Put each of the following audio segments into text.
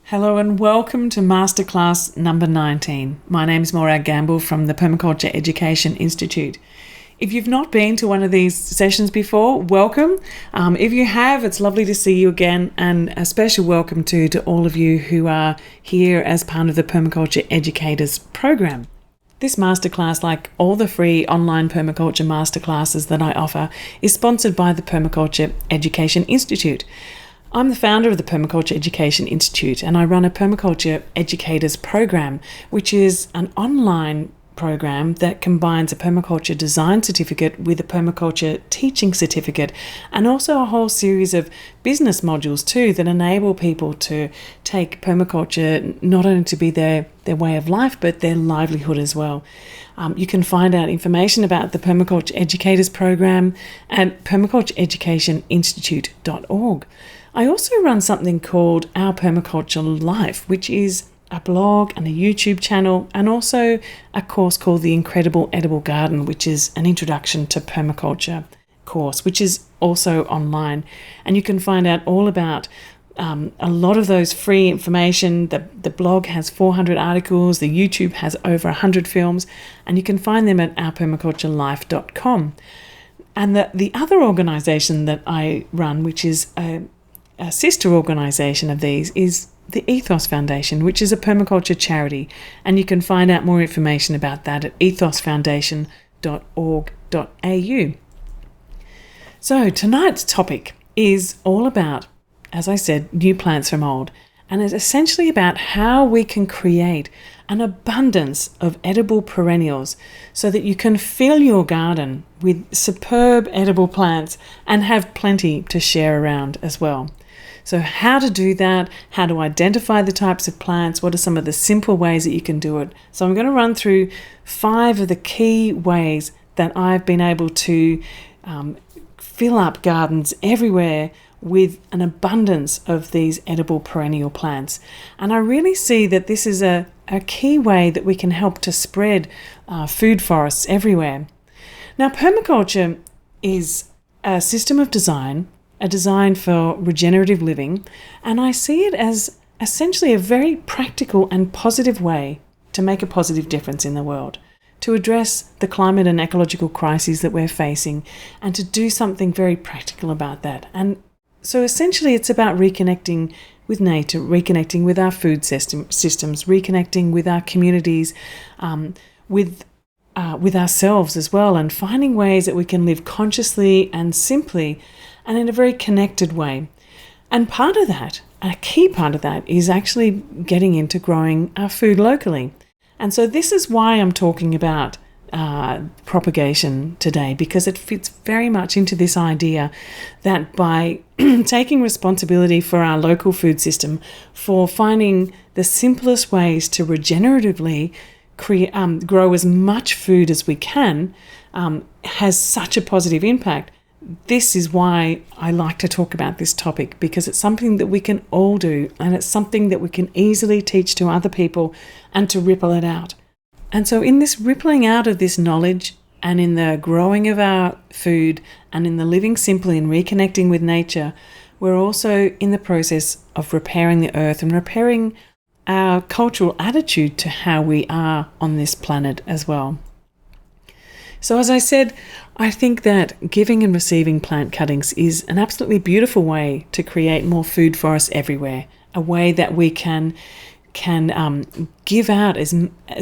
Hello and welcome to Masterclass number 19. My name is Morag from the Permaculture Education Institute. If you've not been to one of these sessions before, welcome. If you have, it's lovely to see you again, and a special welcome to all of you who are here as part of the Permaculture Educators program. This masterclass, like all the free online permaculture masterclasses that I offer, is sponsored by the Permaculture Education Institute. I'm the founder of the Permaculture Education Institute, and I run a Permaculture Educators program, which is an online program that combines a permaculture design certificate with a permaculture teaching certificate, and also a whole series of business modules too that enable people to take permaculture not only to be their way of life, but their livelihood as well. You can find out information about the Permaculture Educators program at permacultureeducationinstitute.org. I also run something called Our Permaculture Life, which is a blog and a YouTube channel, and also a course called The Incredible Edible Garden, which is an introduction to permaculture course, which is also online. And you can find out all about a lot of those free information. The blog has 400 articles, the YouTube has over 100 films, and you can find them at ourpermaculturelife.com. And the other organisation that I run, which is a sister organisation of these, is the Ethos Foundation, which is a permaculture charity, and you can find out more information about that at ethosfoundation.org.au. So tonight's topic is all about, as I said, new plants from old, and it's essentially about how we can create an abundance of edible perennials so that you can fill your garden with superb edible plants and have plenty to share around as well. So how to do that, how to identify the types of plants, what are some of the simple ways that you can do it. So I'm going to run through 5 of the key ways that I've been able to fill up gardens everywhere with an abundance of these edible perennial plants. And I really see that this is a key way that we can help to spread food forests everywhere. Now, permaculture is a system of design, a design for regenerative living, and I see it as essentially a very practical and positive way to make a positive difference in the world, to address the climate and ecological crises that we're facing, and to do something very practical about that. And so essentially it's about reconnecting with nature, reconnecting with our food systems, reconnecting with our communities, with ourselves as well, and finding ways that we can live consciously and simply and in a very connected way. And part of that, a key part of that, is actually getting into growing our food locally. And so this is why I'm talking about propagation today, because it fits very much into this idea that by taking responsibility for our local food system, for finding the simplest ways to regeneratively grow as much food as we can, has such a positive impact. This is why I like to talk about this topic, because it's something that we can all do, and it's something that we can easily teach to other people and to ripple it out. And so in this rippling out of this knowledge, and in the growing of our food, and in the living simply and reconnecting with nature, we're also in the process of repairing the earth and repairing our cultural attitude to how we are on this planet as well. So as I said, I think that giving and receiving plant cuttings is an absolutely beautiful way to create more food for us everywhere, a way that we can give out as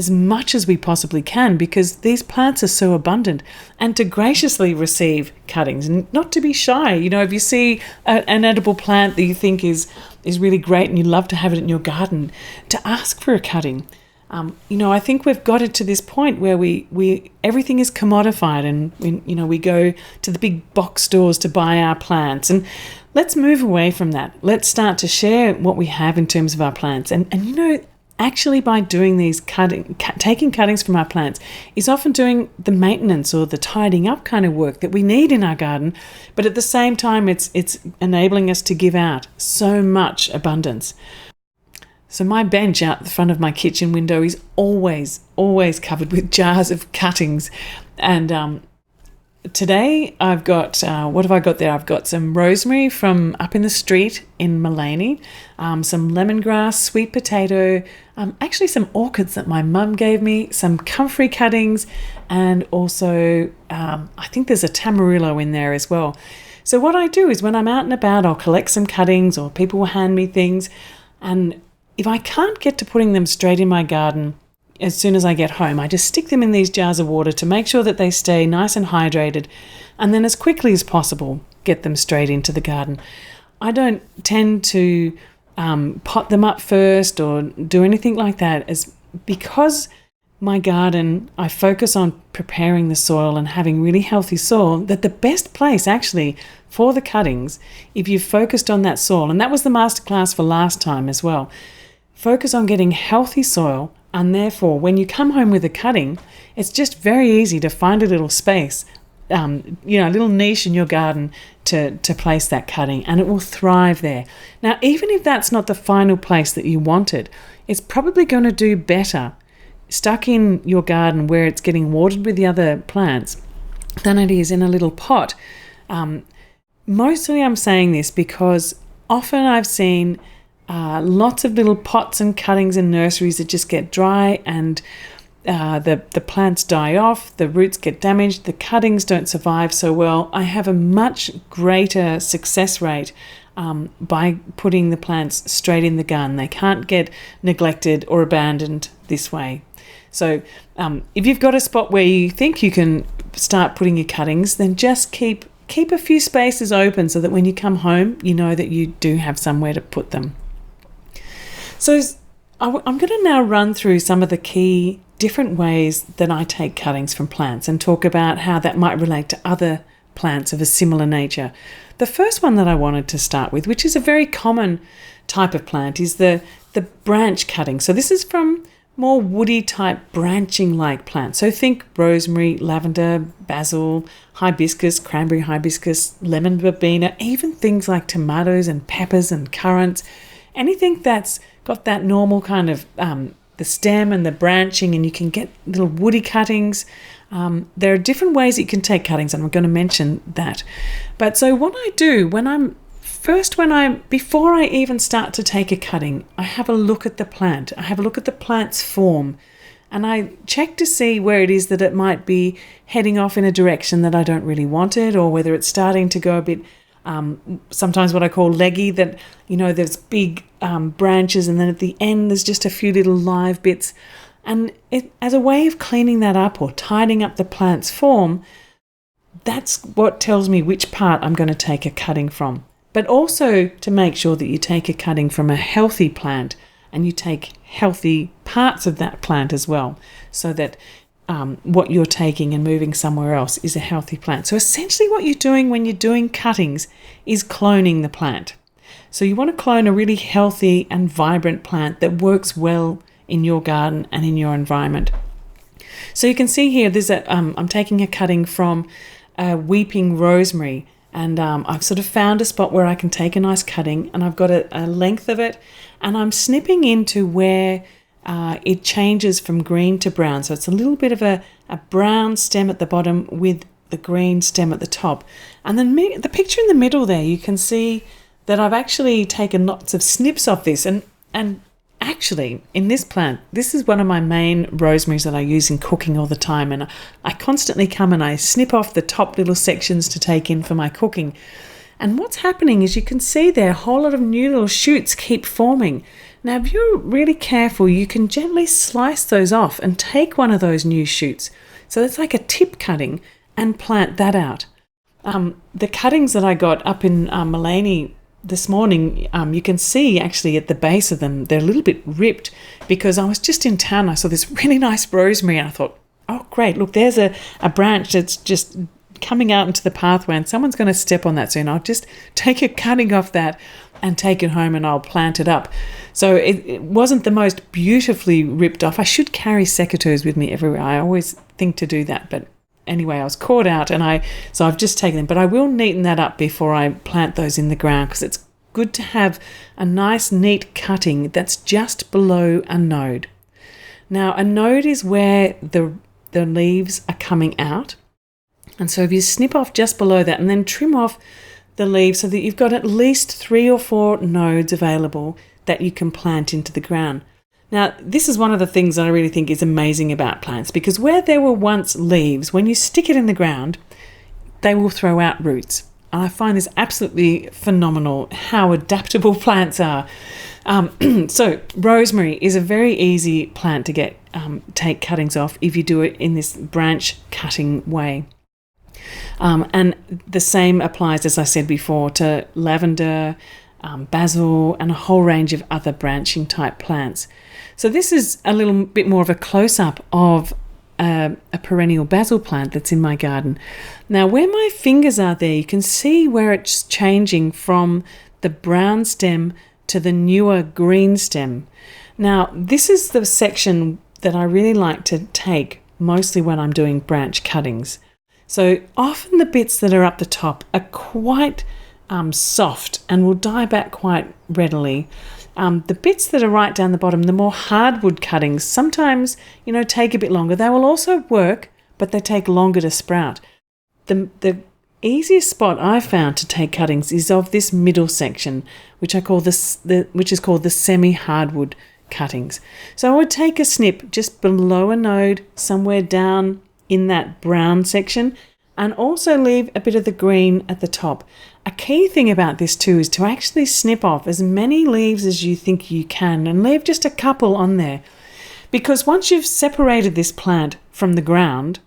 much as we possibly can, because these plants are so abundant, and to graciously receive cuttings and not to be shy. You know, if you see an edible plant that you think is really great and you love to have it in your garden, to ask for a cutting. I think we've got it to this point where we everything is commodified, and we go to the big box stores to buy our plants, and let's move away from that. Let's start to share what we have in terms of our plants, and actually by doing these taking cuttings from our plants is often doing the maintenance or the tidying up kind of work that we need in our garden, but at the same time it's enabling us to give out so much abundance. So my bench out the front of my kitchen window is always covered with jars of cuttings, and today I've got, what have I got there? I've got some rosemary from up in the street in Mullaney, some lemongrass, sweet potato, actually some orchids that my mum gave me, some comfrey cuttings, and also I think there's a tamarillo in there as well. So what I do is when I'm out and about, I'll collect some cuttings or people will hand me things. And if I can't get to putting them straight in my garden as soon as I get home, I just stick them in these jars of water to make sure that they stay nice and hydrated. And then as quickly as possible, get them straight into the garden. I don't tend to pot them up first or do anything like that, as because my garden, I focus on preparing the soil and having really healthy soil, that the best place actually for the cuttings, if you've focused on that soil, and that was the masterclass for last time as well, focus on getting healthy soil, and therefore when you come home with a cutting, it's just very easy to find a little space, a little niche in your garden to place that cutting, and it will thrive there. Now, even if that's not the final place that you wanted, it's probably going to do better stuck in your garden where it's getting watered with the other plants than it is in a little pot. Mostly I'm saying this because often I've seen lots of little pots and cuttings in nurseries that just get dry, and the plants die off, the roots get damaged, the cuttings don't survive so well. I have a much greater success rate by putting the plants straight in the garden. They can't get neglected or abandoned this way. So if you've got a spot where you think you can start putting your cuttings, then just keep a few spaces open so that when you come home, you know that you do have somewhere to put them. So I'm going to now run through some of the key different ways that I take cuttings from plants and talk about how that might relate to other plants of a similar nature. The first one that I wanted to start with, which is a very common type of plant, is the branch cutting. So this is from more woody type branching like plants. So think rosemary, lavender, basil, hibiscus, cranberry hibiscus, lemon verbena, even things like tomatoes and peppers and currants. Anything that's got that normal kind of the stem and the branching, and you can get little woody cuttings. There are different ways that you can take cuttings, and I'm going to mention that. But so what I do before I even start to take a cutting, I have a look at the plant. I have a look at the plant's form, and I check to see where it is that it might be heading off in a direction that I don't really want it, or whether it's starting to go a bit sometimes what I call leggy, that there's big branches, and then at the end there's just a few little live bits, and it, as a way of cleaning that up or tidying up the plant's form, that's what tells me which part I'm going to take a cutting from. But also to make sure that you take a cutting from a healthy plant and you take healthy parts of that plant as well, so that what you're taking and moving somewhere else is a healthy plant. So essentially what you're doing when you're doing cuttings is cloning the plant. So you want to clone a really healthy and vibrant plant that works well in your garden and in your environment. So you can see here, I'm taking a cutting from weeping rosemary, and I've sort of found a spot where I can take a nice cutting, and I've got a length of it, and I'm snipping into where it changes from green to brown. So it's a little bit of a brown stem at the bottom with the green stem at the top. And then the picture in the middle there, you can see that I've actually taken lots of snips off this. And actually, in this plant, this is one of my main rosemaries that I use in cooking all the time. And I constantly come and I snip off the top little sections to take in for my cooking. And what's happening is you can see there a whole lot of new little shoots keep forming. Now, if you're really careful, you can gently slice those off and take one of those new shoots. So it's like a tip cutting, and plant that out. The cuttings that I got up in Mullaney this morning, you can see actually at the base of them, they're a little bit ripped because I was just in town. I saw this really nice rosemary and I thought, oh, great, look, there's a branch that's just coming out into the pathway and someone's going to step on that soon. I'll just take a cutting off that and take it home and I'll plant it up. So it wasn't the most beautifully ripped off. I should carry secateurs with me everywhere. I always think to do that, but anyway, I was caught out so I've just taken them. But I will neaten that up before I plant those in the ground, because it's good to have a nice neat cutting that's just below a node. Now, a node is where the leaves are coming out, And so if you snip off just below that and then trim off the leaves so that you've got at least 3 or 4 nodes available that you can plant into the ground. Now, this is one of the things that I really think is amazing about plants, because where there were once leaves, when you stick it in the ground, they will throw out roots. And I find this absolutely phenomenal, how adaptable plants are. So rosemary is a very easy plant to take cuttings off if you do it in this branch cutting way. And the same applies, as I said before, to lavender, basil, and a whole range of other branching type plants. So this is a little bit more of a close-up of a perennial basil plant that's in my garden. Now, where my fingers are there, you can see where it's changing from the brown stem to the newer green stem. Now, this is the section that I really like to take, mostly when I'm doing branch cuttings. So often the bits that are up the top are quite soft and will die back quite readily. The bits that are right down the bottom, the more hardwood cuttings, sometimes, take a bit longer. They will also work, but they take longer to sprout. The easiest spot I've found to take cuttings is of this middle section, which I call which is called the semi-hardwood cuttings. So I would take a snip just below a node, somewhere down in that brown section, and also leave a bit of the green at the top. A key thing about this too is to actually snip off as many leaves as you think you can and leave just a couple on there. Because once you've separated this plant from the ground,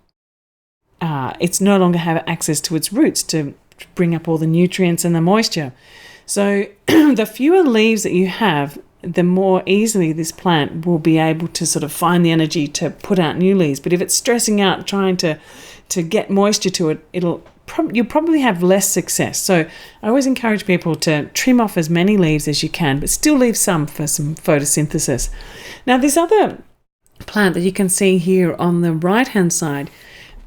it's no longer have access to its roots to bring up all the nutrients and the moisture. So the fewer leaves that you have, the more easily this plant will be able to sort of find the energy to put out new leaves. But if it's stressing out trying to get moisture to it, you'll probably have less success. So I always encourage people to trim off as many leaves as you can, but still leave some for some photosynthesis. Now, this other plant that you can see here on the right-hand side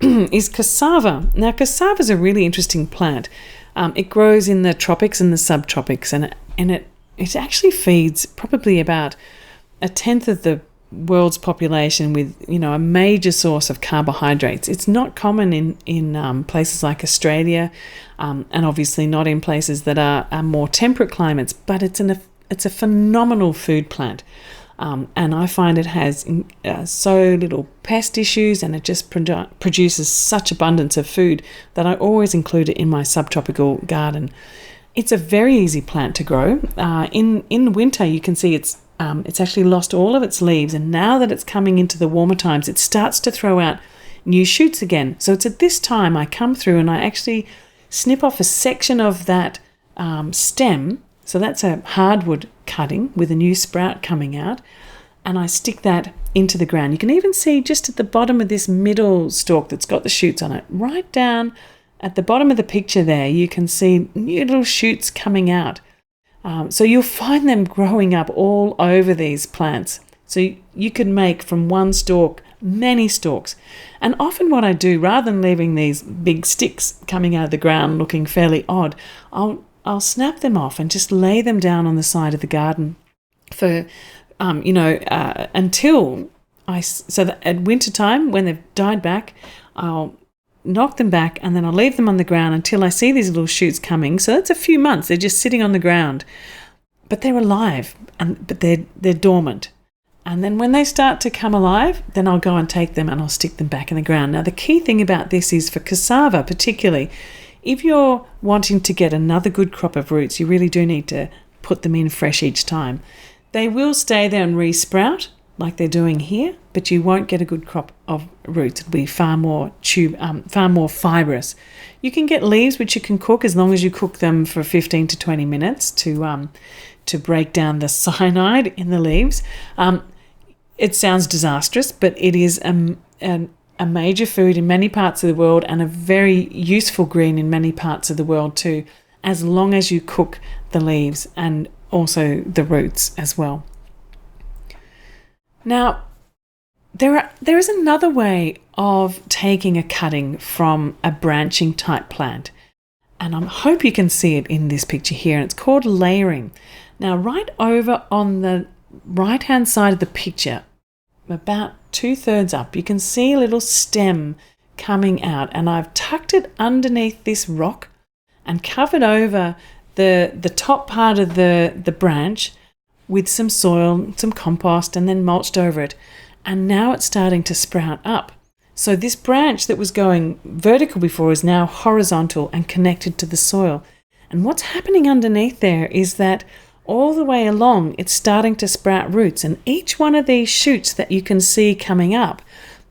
is cassava. Now, cassava is a really interesting plant. It grows in the tropics and the subtropics, and it actually feeds probably about 1/10 of the world's population with, a major source of carbohydrates. It's not common in places like Australia, and obviously not in places that are more temperate climates, but it's a phenomenal food plant. And I find it has so little pest issues, and it just produces such abundance of food that I always include it in my subtropical garden. It's a very easy plant to grow. In winter, you can see it's actually lost all of its leaves, and now that it's coming into the warmer times, it starts to throw out new shoots again. So it's at this time I come through and I actually snip off a section of that stem. So that's a hardwood cutting with a new sprout coming out, and I stick that into the ground. You can even see just at the bottom of this middle stalk that's got the shoots on it, right down at the bottom of the picture there, you can see new little shoots coming out. So you'll find them growing up all over these plants. So you can make from one stalk many stalks. And often what I do, rather than leaving these big sticks coming out of the ground looking fairly odd, I'll snap them off and just lay them down on the side of the garden for, until so that at winter time, when they've died back, I'll knock them back and then I'll leave them on the ground until I see these little shoots coming. So that's a few months. They're just sitting on the ground, but they're alive, but they're dormant. And then when they start to come alive, then I'll go and take them and I'll stick them back in the ground. Now, the key thing about this is for cassava particularly, if you're wanting to get another good crop of roots, you really do need to put them in fresh each time. They will stay there and re-sprout like they're doing here, but you won't get a good crop of roots. It'll be far more fibrous. You can get leaves which you can cook as long as you cook them for 15 to 20 minutes to break down the cyanide in the leaves. It sounds disastrous, but it is a major food in many parts of the world and a very useful green in many parts of the world too, as long as you cook the leaves and also the roots as well. Now, there is another way of taking a cutting from a branching type plant, and I hope you can see it in this picture here, and it's called layering. Now, right over on the right-hand side of the picture, about 2/3 up, you can see a little stem coming out, and I've tucked it underneath this rock and covered over the top part of the branch with some soil, some compost, and then mulched over it. And now it's starting to sprout up. So this branch that was going vertical before is now horizontal and connected to the soil. And what's happening underneath there is that all the way along, it's starting to sprout roots. And each one of these shoots that you can see coming up,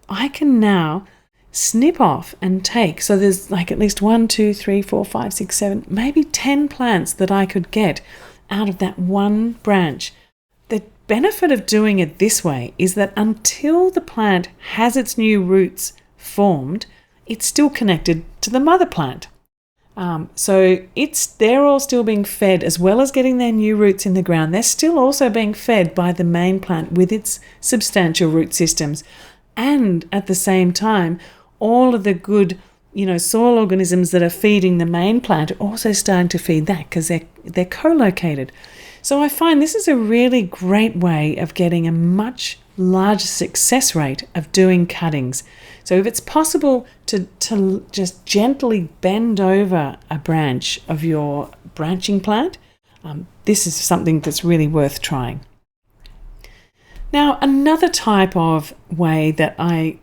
I can now snip off and take. So there's like at least 1, 2, 3, 4, 5, 6, 7, maybe 10 plants that I could get out of that one branch. The benefit of doing it this way is that until the plant has its new roots formed, it's still connected to the mother plant. So they're all still being fed, as well as getting their new roots in the ground. They're still also being fed by the main plant with its substantial root systems. And at the same time, all of the good, soil organisms that are feeding the main plant are also starting to feed that because they're co-located. So I find this is a really great way of getting a much larger success rate of doing cuttings. So if it's possible to just gently bend over a branch of your branching plant, this is something that's really worth trying. Now, another type of way that I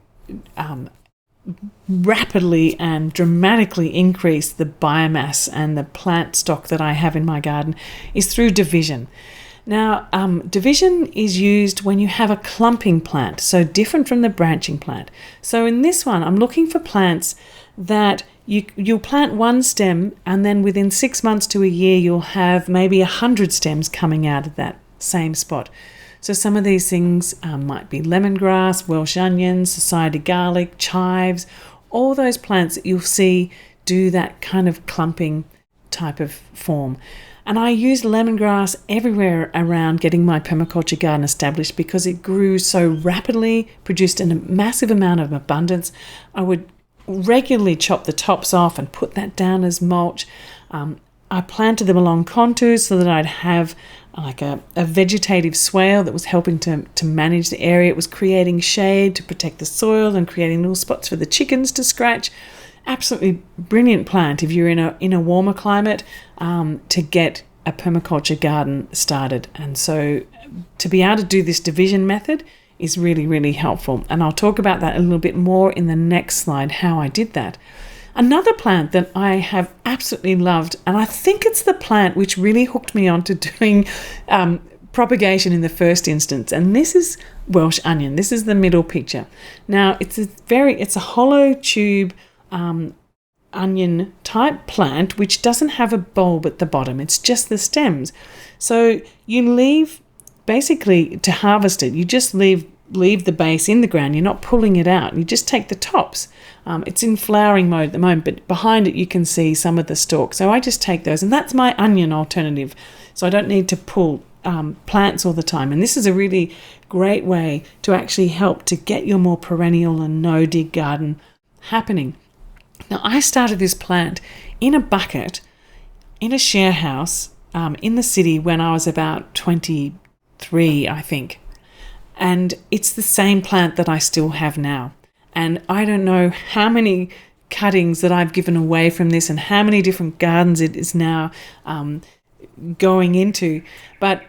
rapidly and dramatically increase the biomass and the plant stock that I have in my garden is through division. Now, division is used when you have a clumping plant, so different from the branching plant. So in this one, I'm looking for plants that you'll plant one stem, and then within 6 months to a year, you'll have maybe 100 stems coming out of that same spot. So some of these things might be lemongrass, Welsh onions, society garlic, chives, all those plants that you'll see do that kind of clumping type of form. And I used lemongrass everywhere around getting my permaculture garden established because it grew so rapidly, produced a massive amount of abundance. I would regularly chop the tops off and put that down as mulch. I planted them along contours so that I'd have like a vegetative swale that was helping to manage the area. It was creating shade to protect the soil and creating little spots for the chickens to scratch. Absolutely brilliant plant if you're in a warmer climate to get a permaculture garden started. And so to be able to do this division method is really, really helpful. And I'll talk about that a little bit more in the next slide, how I did that. Another plant that I have absolutely loved, and I think it's the plant which really hooked me on to doing propagation in the first instance, and this is Welsh onion. This is the middle picture. Now, it's a hollow tube onion type plant which doesn't have a bulb at the bottom. It's just the stems. So you leave, basically to harvest it, you just leave the base in the ground. You're not pulling it out. You just take the tops. It's in flowering mode at the moment, but behind it you can see some of the stalks. So I just take those, and that's my onion alternative. So I don't need to pull plants all the time. And this is a really great way to actually help to get your more perennial and no-dig garden happening. Now, I started this plant in a bucket in a share house in the city when I was about 23, I think. And it's the same plant that I still have now. And I don't know how many cuttings that I've given away from this and how many different gardens it is now going into. But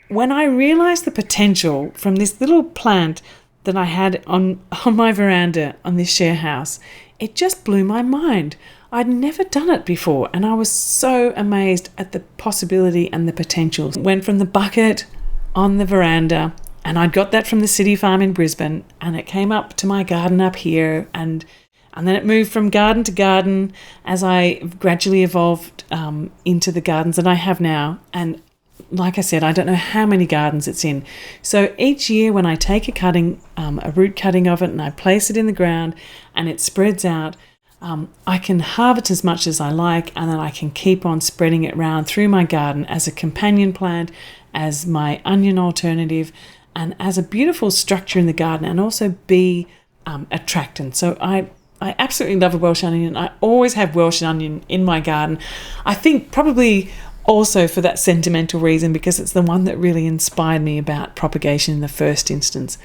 when I realized the potential from this little plant that I had on my veranda on this share house, it just blew my mind. I'd never done it before, and I was so amazed at the possibility and the potential. Went from the bucket on the veranda, and I'd got that from the city farm in Brisbane, and it came up to my garden up here, and then it moved from garden to garden as I gradually evolved into the gardens that I have now. And like I said, I don't know how many gardens it's in. So each year when I take a root cutting of it, and I place it in the ground and it spreads out, I can harvest as much as I like, and then I can keep on spreading it around through my garden as a companion plant, as my onion alternative, and as a beautiful structure in the garden, and also be attractant. So I absolutely love a Welsh onion. I always have Welsh onion in my garden. I think probably also for that sentimental reason, because it's the one that really inspired me about propagation in the first instance.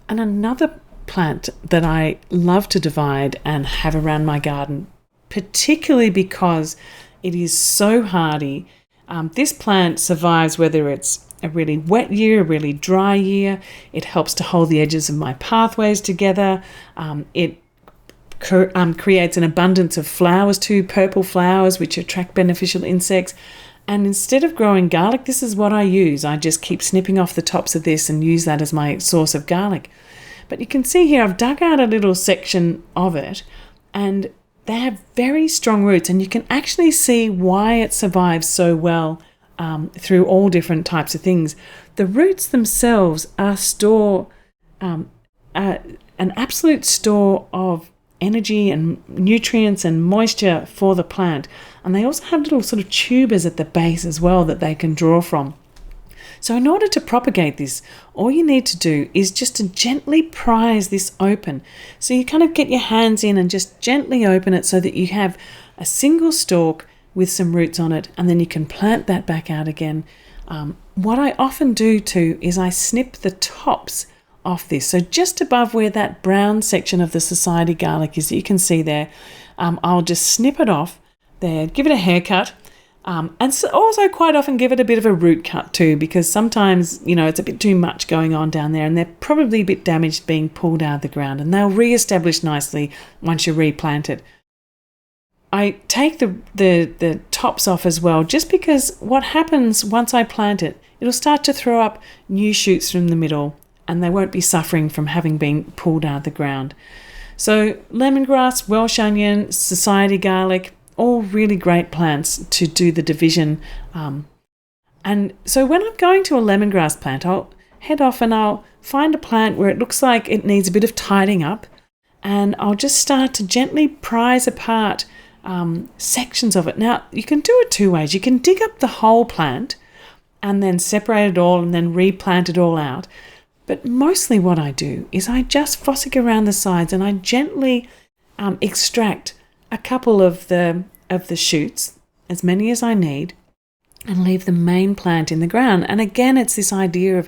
And another plant that I love to divide and have around my garden, particularly because it is so hardy. This plant survives whether it's a really wet year, a really dry year. It helps to hold the edges of my pathways together. It creates an abundance of flowers too, purple flowers, which attract beneficial insects. And instead of growing garlic, this is what I use. I just keep snipping off the tops of this and use that as my source of garlic. But you can see here, I've dug out a little section of it, and they have very strong roots, and you can actually see why it survives so well through all different types of things. The roots themselves are an absolute store of energy and nutrients and moisture for the plant. And they also have little sort of tubers at the base as well that they can draw from. So in order to propagate this, all you need to do is just to gently prise this open. So you kind of get your hands in and just gently open it so that you have a single stalk with some roots on it, and then you can plant that back out again. What I often do too is I snip the tops off this. So just above where that brown section of the society garlic is that you can see there, I'll just snip it off there, give it a haircut, and so also quite often give it a bit of a root cut too, because sometimes, it's a bit too much going on down there and they're probably a bit damaged being pulled out of the ground, and they'll re-establish nicely once you replant it. I take the tops off as well, just because what happens once I plant it, it'll start to throw up new shoots from the middle, and they won't be suffering from having been pulled out of the ground. So lemongrass, Welsh onion, society garlic, all really great plants to do the division. And so when I'm going to a lemongrass plant, I'll head off and I'll find a plant where it looks like it needs a bit of tidying up, and I'll just start to gently prise apart sections of it. Now, you can do it two ways. You can dig up the whole plant and then separate it all and then replant it all out. But mostly what I do is I just fossick around the sides and I gently extract a couple of the shoots, as many as I need, and leave the main plant in the ground. And again, it's this idea of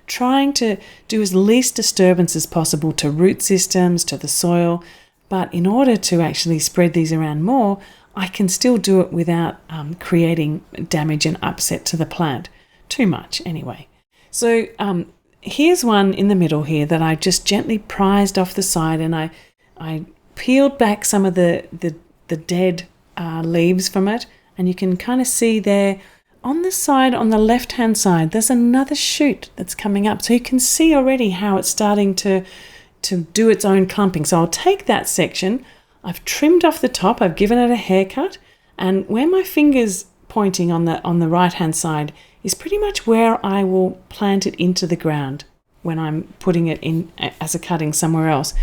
trying to do as least disturbance as possible to root systems, to the soil. But in order to actually spread these around more, I can still do it without creating damage and upset to the plant. Too much, anyway. So here's one in the middle here that I just gently prized off the side, and I peeled back some of the dead leaves from it, and you can kind of see there on the side, on the left-hand side, there's another shoot that's coming up. So you can see already how it's starting to do its own clumping. So I'll take that section, I've trimmed off the top, I've given it a haircut, and where my finger's pointing on the right-hand side is pretty much where I will plant it into the ground when I'm putting it in as a cutting somewhere else.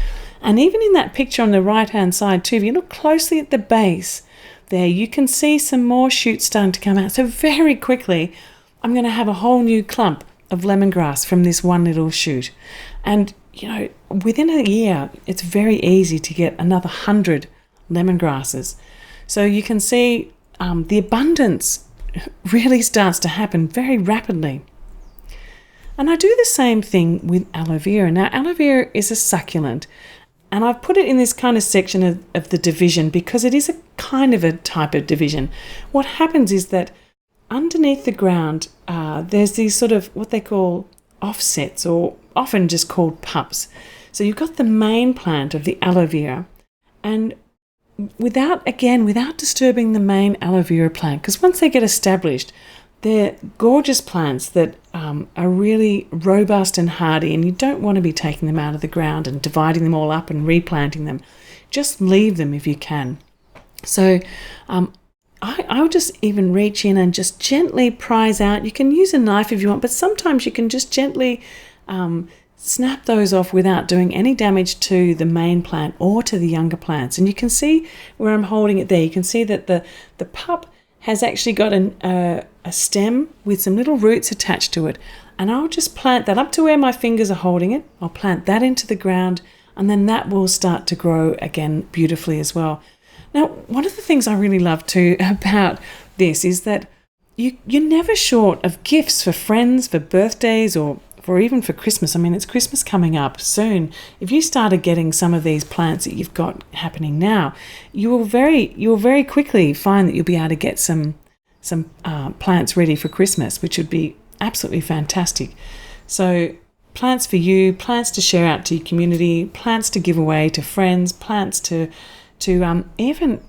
And even in that picture on the right-hand side too, if you look closely at the base there, you can see some more shoots starting to come out. So very quickly, I'm going to have a whole new clump of lemongrass from this one little shoot. And, within a year, it's very easy to get another 100 lemongrasses. So you can see the abundance really starts to happen very rapidly. And I do the same thing with aloe vera. Now, aloe vera is a succulent, and I've put it in this kind of section of the division because it is a kind of a type of division. What happens is that underneath the ground, there's these sort of what they call offsets, or often just called pups. So you've got the main plant of the aloe vera, and without disturbing the main aloe vera plant, because once they get established, they're gorgeous plants that are really robust and hardy, and you don't want to be taking them out of the ground and dividing them all up and replanting them. Just leave them if you can. So I'll just even reach in and just gently prise out. You can use a knife if you want, but sometimes you can just gently snap those off without doing any damage to the main plant or to the younger plants. And you can see where I'm holding it there. You can see that the pup has actually got a stem with some little roots attached to it. And I'll just plant that up to where my fingers are holding it. I'll plant that into the ground, and then that will start to grow again beautifully as well. Now, one of the things I really love too about this is that you're never short of gifts for friends, for birthdays, or even for Christmas. I mean, it's Christmas coming up soon. If you started getting some of these plants that you've got happening now, you'll very quickly find that you'll be able to get some plants ready for Christmas, which would be absolutely fantastic. So plants for you, plants to share out to your community, plants to give away to friends, plants to even,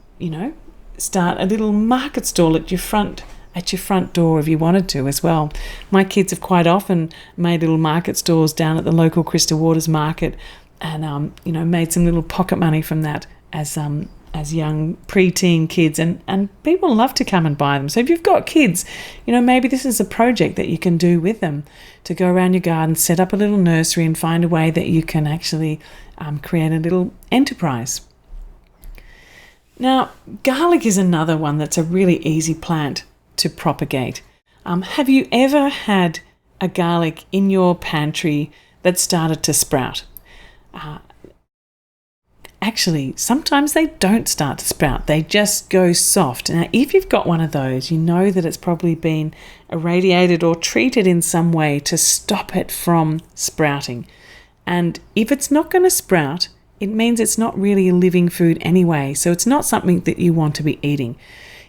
start a little market stall at your front door if you wanted to as well. My kids have quite often made little market stalls down at the local Crystal Waters market, and made some little pocket money from that as young preteen kids, and people love to come and buy them. So if you've got kids, maybe this is a project that you can do with them, to go around your garden, set up a little nursery and find a way that you can actually create a little enterprise. Now, garlic is another one that's a really easy plant to propagate. Have you ever had a garlic in your pantry that started to sprout? Actually, sometimes they don't start to sprout. They just go soft. Now, if you've got one of those, you know that it's probably been irradiated or treated in some way to stop it from sprouting. And if it's not going to sprout, it means it's not really a living food anyway. So it's not something that you want to be eating.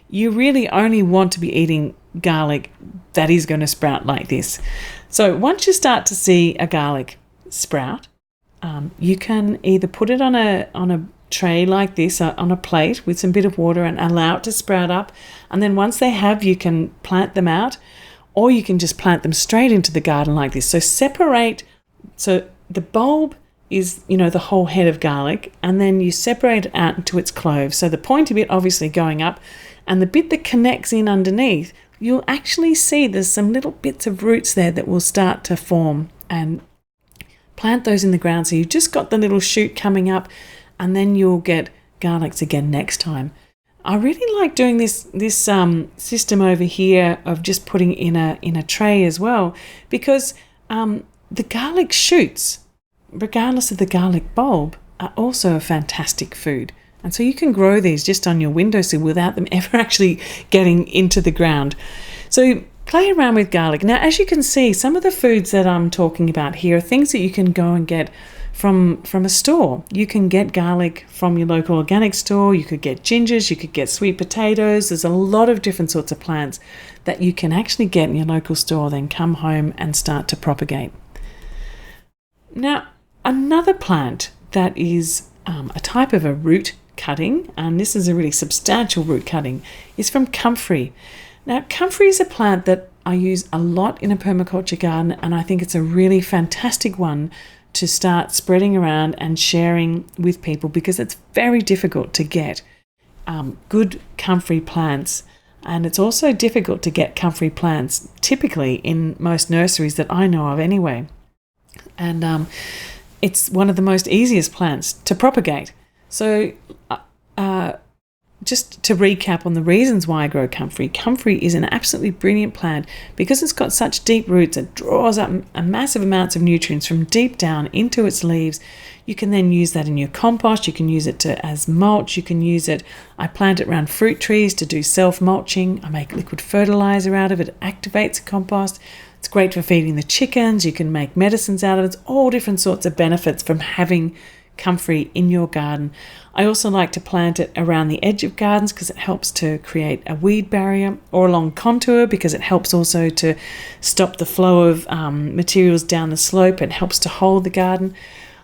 You really only want to be eating garlic that is going to sprout like this. So once you start to see a garlic sprout, you can either put it on a tray like this, on a plate with some bit of water, and allow it to sprout up. And then once they have, you can plant them out, or you can just plant them straight into the garden like this. So separate, so the bulb is, the whole head of garlic, and then you separate it out into its cloves. So the pointy bit obviously going up, and the bit that connects in underneath, you'll actually see there's some little bits of roots there that will start to form, and plant those in the ground. So you've just got the little shoot coming up, and then you'll get garlics again next time. I really like doing this system over here of just putting in a tray as well, because the garlic shoots, regardless of the garlic bulb, are also a fantastic food. And so you can grow these just on your windowsill without them ever actually getting into the ground. So play around with garlic. Now, as you can see, some of the foods that I'm talking about here are things that you can go and get from a store. You can get garlic from your local organic store. You could get gingers. You could get sweet potatoes. There's a lot of different sorts of plants that you can actually get in your local store, then come home and start to propagate. Now, another plant that is a type of a root cutting, and this is a really substantial root cutting, is from Comfrey. Now, Comfrey is a plant that I use a lot in a permaculture garden, and I think it's a really fantastic one to start spreading around and sharing with people, because it's very difficult to get good comfrey plants, and it's also difficult to get comfrey plants typically in most nurseries that I know of anyway. And it's one of the most easiest plants to propagate. So just to recap on the reasons why I grow comfrey. Comfrey is an absolutely brilliant plant because it's got such deep roots. It draws up a massive amounts of nutrients from deep down into its leaves. You can then use that in your compost. You can use it as mulch. You can use it. I plant it around fruit trees to do self-mulching. I make liquid fertilizer out of it. It activates compost. It's great for feeding the chickens. You can make medicines out of it. It's all different sorts of benefits from having comfrey in your garden. I also like to plant it around the edge of gardens because it helps to create a weed barrier, or along contour because it helps also to stop the flow of materials down the slope. It helps to hold the garden.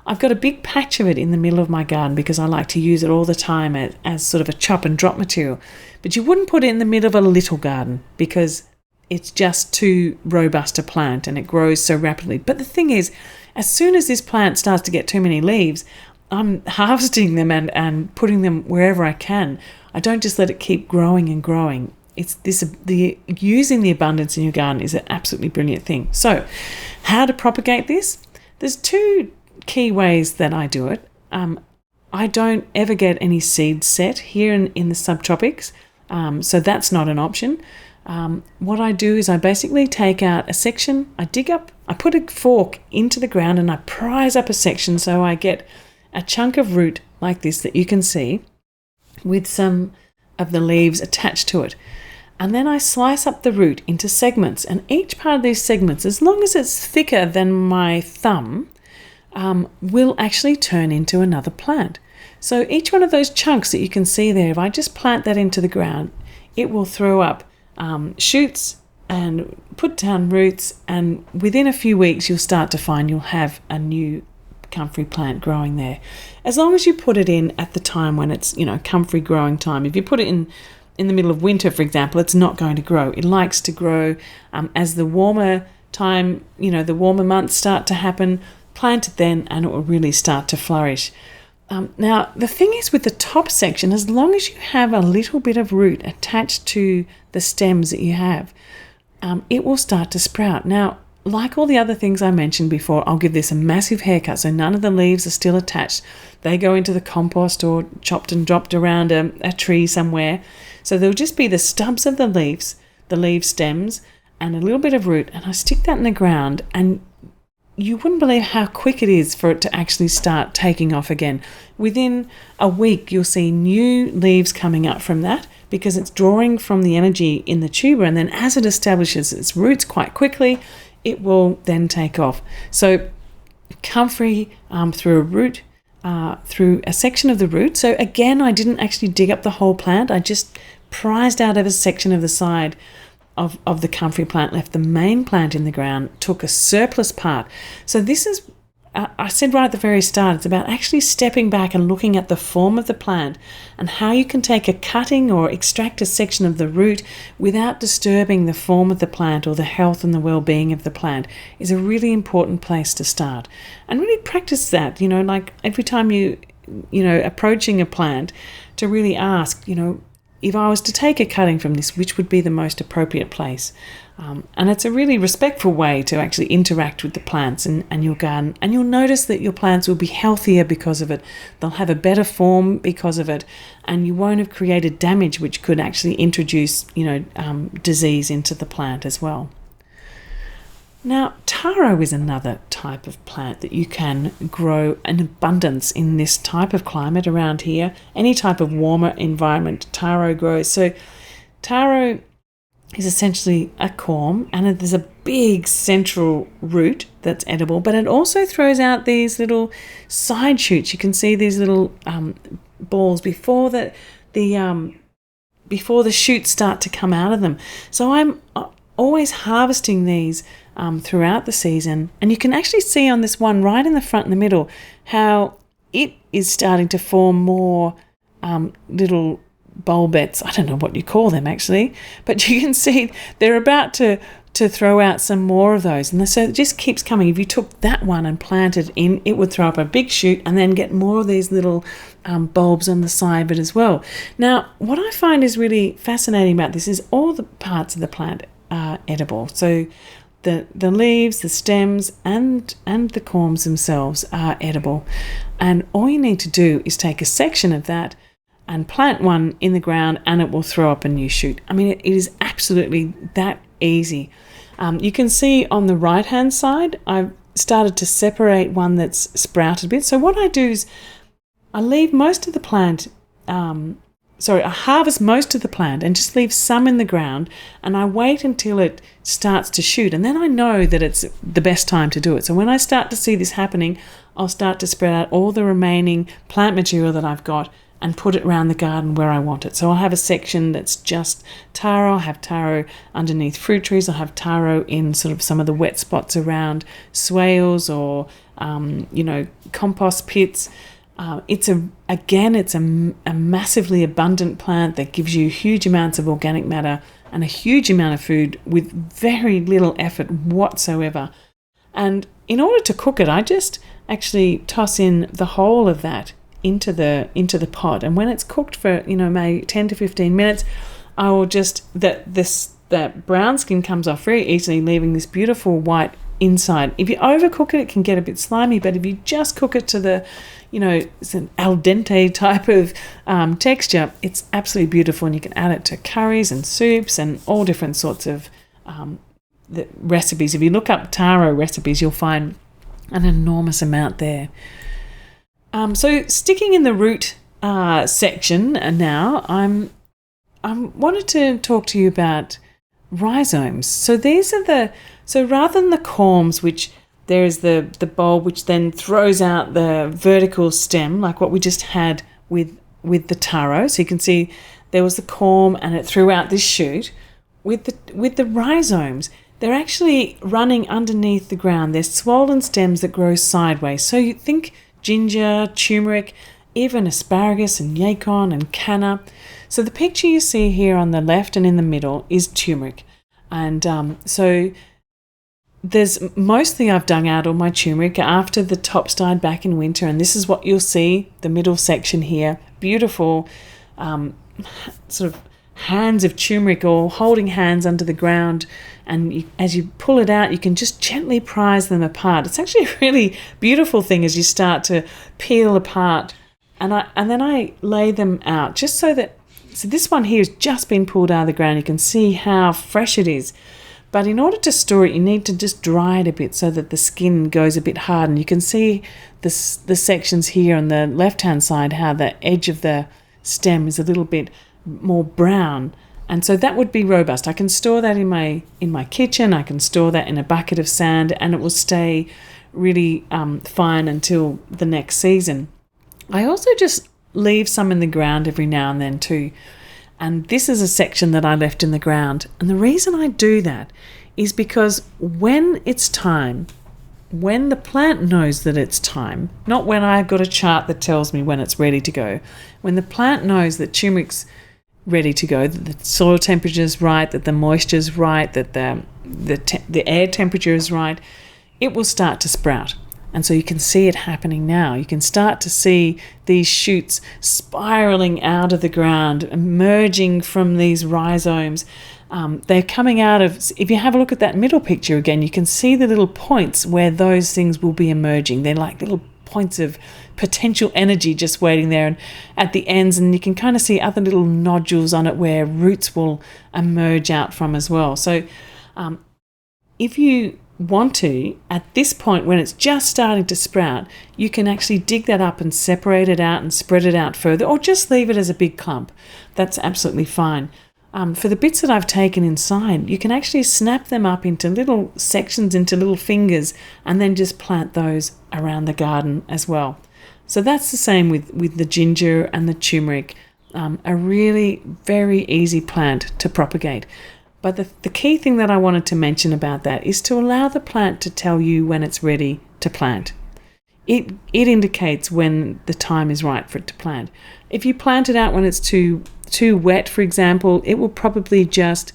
I've got a big patch of it in the middle of my garden because I like to use it all the time as sort of a chop and drop material. But you wouldn't put it in the middle of a little garden because it's just too robust a plant and it grows so rapidly. But the thing is, as soon as this plant starts to get too many leaves, I'm harvesting them and putting them wherever I can. I don't just let it keep growing and growing. Using the abundance in your garden is an absolutely brilliant thing. So, how to propagate this? There's two key ways that I do it. I don't ever get any seeds set here in the subtropics, so that's not an option. What I do is I basically take out a section, I dig up, I put a fork into the ground and I prise up a section so I get a chunk of root like this that you can see with some of the leaves attached to it. And then I slice up the root into segments. And each part of these segments, as long as it's thicker than my thumb, will actually turn into another plant. So each one of those chunks that you can see there, if I just plant that into the ground, it will throw up shoots and put down roots, and within a few weeks you'll start to find you'll have a new comfrey plant growing there. As long as you put it in at the time when it's, comfrey growing time. If you put it in the middle of winter, for example, it's not going to grow. It likes to grow as the warmer time, the warmer months start to happen. Plant it then and it will really start to flourish. Now, the thing is with the top section, as long as you have a little bit of root attached to the stems that you have, it will start to sprout. Now, like all the other things I mentioned before, I'll give this a massive haircut so none of the leaves are still attached. They go into the compost or chopped and dropped around a tree somewhere. So there'll just be the stubs of the leaves, the leaf stems, and a little bit of root, and I stick that in the ground, and you wouldn't believe how quick it is for it to actually start taking off again. Within a week, you'll see new leaves coming up from that because it's drawing from the energy in the tuber, and then as it establishes its roots quite quickly, it will then take off. So comfrey through a root, through a section of the root. So again, I didn't actually dig up the whole plant. I just prized out of a section of the side of the comfrey plant, left the main plant in the ground, took a surplus part. So this is, I said right at the very start, it's about actually stepping back and looking at the form of the plant and how you can take a cutting or extract a section of the root without disturbing the form of the plant or the health and the well-being of the plant is a really important place to start. And really practice that, like every time approaching a plant, to really ask, if I was to take a cutting from this, which would be the most appropriate place? And it's a really respectful way to actually interact with the plants and your garden. And you'll notice that your plants will be healthier because of it. They'll have a better form because of it. And you won't have created damage, which could actually introduce, disease into the plant as well. Now, taro is another type of plant that you can grow in abundance in this type of climate around here. Any type of warmer environment, taro grows. So taro is essentially a corm, and there's a big central root that's edible, but it also throws out these little side shoots. You can see these little balls before the shoots start to come out of them. So I'm always harvesting these throughout the season, and you can actually see on this one right in the front in the middle how it is starting to form more little bulbets. I don't know what you call them actually, but you can see they're about to throw out some more of those, and so it just keeps coming. If you took that one and planted in, it would throw up a big shoot and then get more of these little bulbs on the side of it as well. Now, what I find is really fascinating about this is all the parts of the plant are edible. So the leaves, the stems, and the corms themselves are edible. And all you need to do is take a section of that and plant one in the ground, and it will throw up a new shoot. I mean, it is absolutely that easy. You can see on the right-hand side, I've started to separate one that's sprouted a bit. So what I do is I leave most of the plant I harvest most of the plant and just leave some in the ground, and I wait until it starts to shoot, and then I know that it's the best time to do it. So when I start to see this happening, I'll start to spread out all the remaining plant material that I've got and put it around the garden where I want it. So I'll have a section that's just taro. I'll have taro underneath fruit trees. I'll have taro in sort of some of the wet spots around swales or compost pits. It's a massively abundant plant that gives you huge amounts of organic matter and a huge amount of food with very little effort whatsoever. And in order to cook it, I just actually toss in the whole of that into the pot. And when it's cooked for maybe 10 to 15 minutes, I will just that brown skin comes off very easily, leaving this beautiful white inside. If you overcook it, it can get a bit slimy, but if you just cook it to the it's an al dente type of texture, it's absolutely beautiful, and you can add it to curries and soups and all different sorts of the recipes. If you look up taro recipes, you'll find an enormous amount there. So sticking in the root section now, I wanted to talk to you about rhizomes. So these are so rather than the corms, which there is the bulb which then throws out the vertical stem, like what we just had with the taro. So you can see there was the corm and it threw out this shoot. With the rhizomes, they're actually running underneath the ground. They're swollen stems that grow sideways. So you think ginger, turmeric, even asparagus and yacon and canna. So the picture you see here on the left and in the middle is turmeric. And so there's mostly I've dug out all my turmeric after the tops died back in winter, and this is what you'll see, the middle section here. Beautiful sort of hands of turmeric or holding hands under the ground, and as you pull it out you can just gently prise them apart. It's actually a really beautiful thing as you start to peel apart, and then I lay them out just so this one here has just been pulled out of the ground. You can see how fresh it is, but in order to store it you need to just dry it a bit so that the skin goes a bit hard, and you can see the sections here on the left hand side how the edge of the stem is a little bit more brown, and so that would be robust. I can store that in my kitchen. I can store that in a bucket of sand, and it will stay really fine until the next season. I also just leave some in the ground every now and then too, and this is a section that I left in the ground, and the reason I do that is because when it's time, when the plant knows that it's time, not when I've got a chart that tells me when it's ready to go, when the plant knows that turmeric's ready to go, that the soil temperature is right, that the moisture is right, that the air temperature is right, it will start to sprout. And so you can see it happening now. You can start to see these shoots spiraling out of the ground, emerging from these rhizomes. They're coming out of, if you have a look at that middle picture again, you can see the little points where those things will be emerging. They're like little points of potential energy just waiting there, and at the ends, and you can kind of see other little nodules on it where roots will emerge out from as well. So if you want to, at this point when it's just starting to sprout, you can actually dig that up and separate it out and spread it out further, or just leave it as a big clump. That's absolutely fine. For the bits that I've taken inside, you can actually snap them up into little sections, into little fingers, and then just plant those around the garden as well. So that's the same with the ginger and the turmeric. A really very easy plant to propagate. But the key thing that I wanted to mention about that is to allow the plant to tell you when it's ready to plant. It indicates when the time is right for it to plant. If you plant it out when it's too wet, for example, it will probably just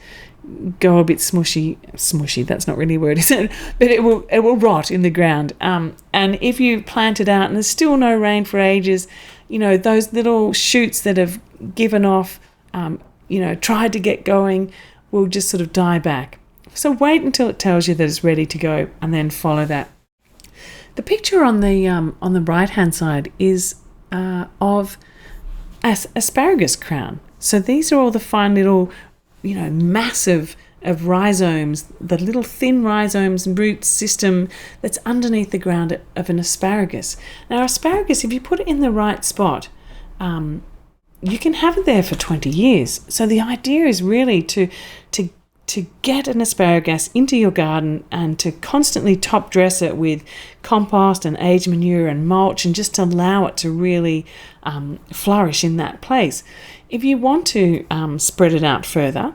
go a bit smushy, that's not really a word, is it? But it will rot in the ground. And if you plant it out and there's still no rain for ages, those little shoots that have given off, tried to get going, will just sort of die back. So wait until it tells you that it's ready to go, and then follow that. The picture on the right hand side is of asparagus crown. So these are all the fine little, massive of rhizomes, the little thin rhizomes and root system that's underneath the ground of an asparagus. Now, asparagus, if you put it in the right spot, you can have it there for 20 years. So the idea is really to get an asparagus into your garden and to constantly top dress it with compost and aged manure and mulch, and just allow it to really flourish in that place. If you want to spread it out further,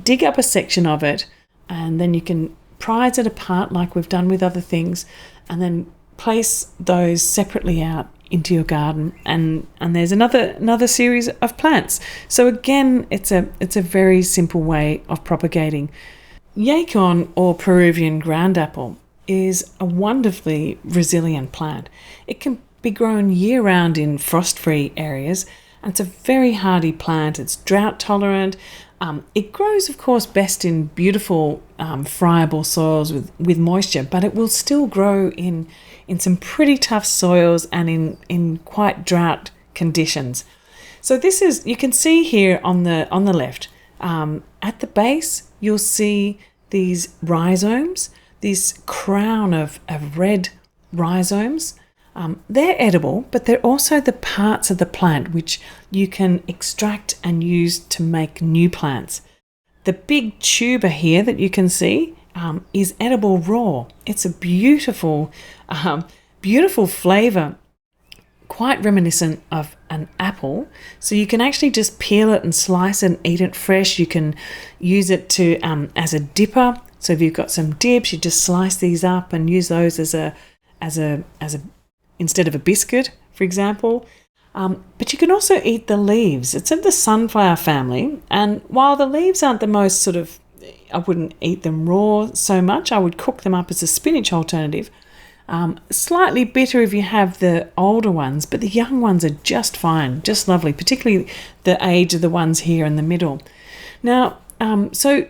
dig up a section of it, and then you can prise it apart like we've done with other things, and then place those separately out into your garden, and there's another series of plants. So again, it's a very simple way of propagating. Yacon, or Peruvian ground apple, is a wonderfully resilient plant. It can be grown year-round in frost-free areas, and it's a very hardy plant. It's drought tolerant. It grows, of course, best in beautiful friable soils with moisture, but it will still grow in some pretty tough soils and in quite drought conditions. So this is, you can see here on the left, at the base, you'll see these rhizomes, this crown of red rhizomes. They're edible, but they're also the parts of the plant which you can extract and use to make new plants. The big tuber here that you can see is edible raw. It's a beautiful, beautiful flavour, quite reminiscent of an apple. So you can actually just peel it and slice it and eat it fresh. You can use it to as a dipper. So if you've got some dips, you just slice these up and use those as a instead of a biscuit, for example. But you can also eat the leaves. It's of the sunflower family, and while the leaves aren't the most sort of, I wouldn't eat them raw so much. I would cook them up as a spinach alternative. Slightly bitter if you have the older ones, but the young ones are just fine, just lovely, particularly the age of the ones here in the middle. Now, so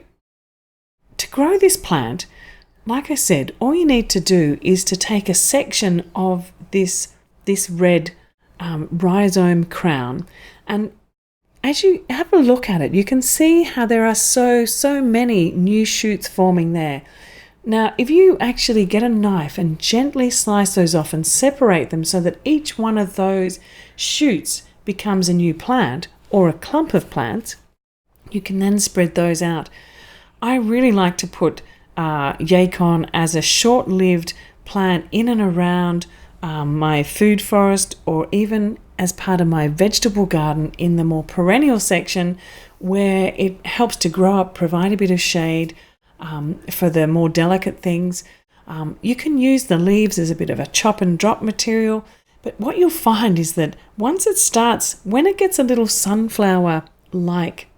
to grow this plant, like I said, all you need to do is to take a section of this red rhizome crown, and as you have a look at it, you can see how there are so many new shoots forming there. Now, if you actually get a knife and gently slice those off and separate them so that each one of those shoots becomes a new plant or a clump of plants, you can then spread those out. I really like to put yacon as a short-lived plant in and around my food forest, or even as part of my vegetable garden in the more perennial section, where it helps to grow up, provide a bit of shade for the more delicate things. You can use the leaves as a bit of a chop and drop material, but what you'll find is that once it starts, when it gets a little sunflower-like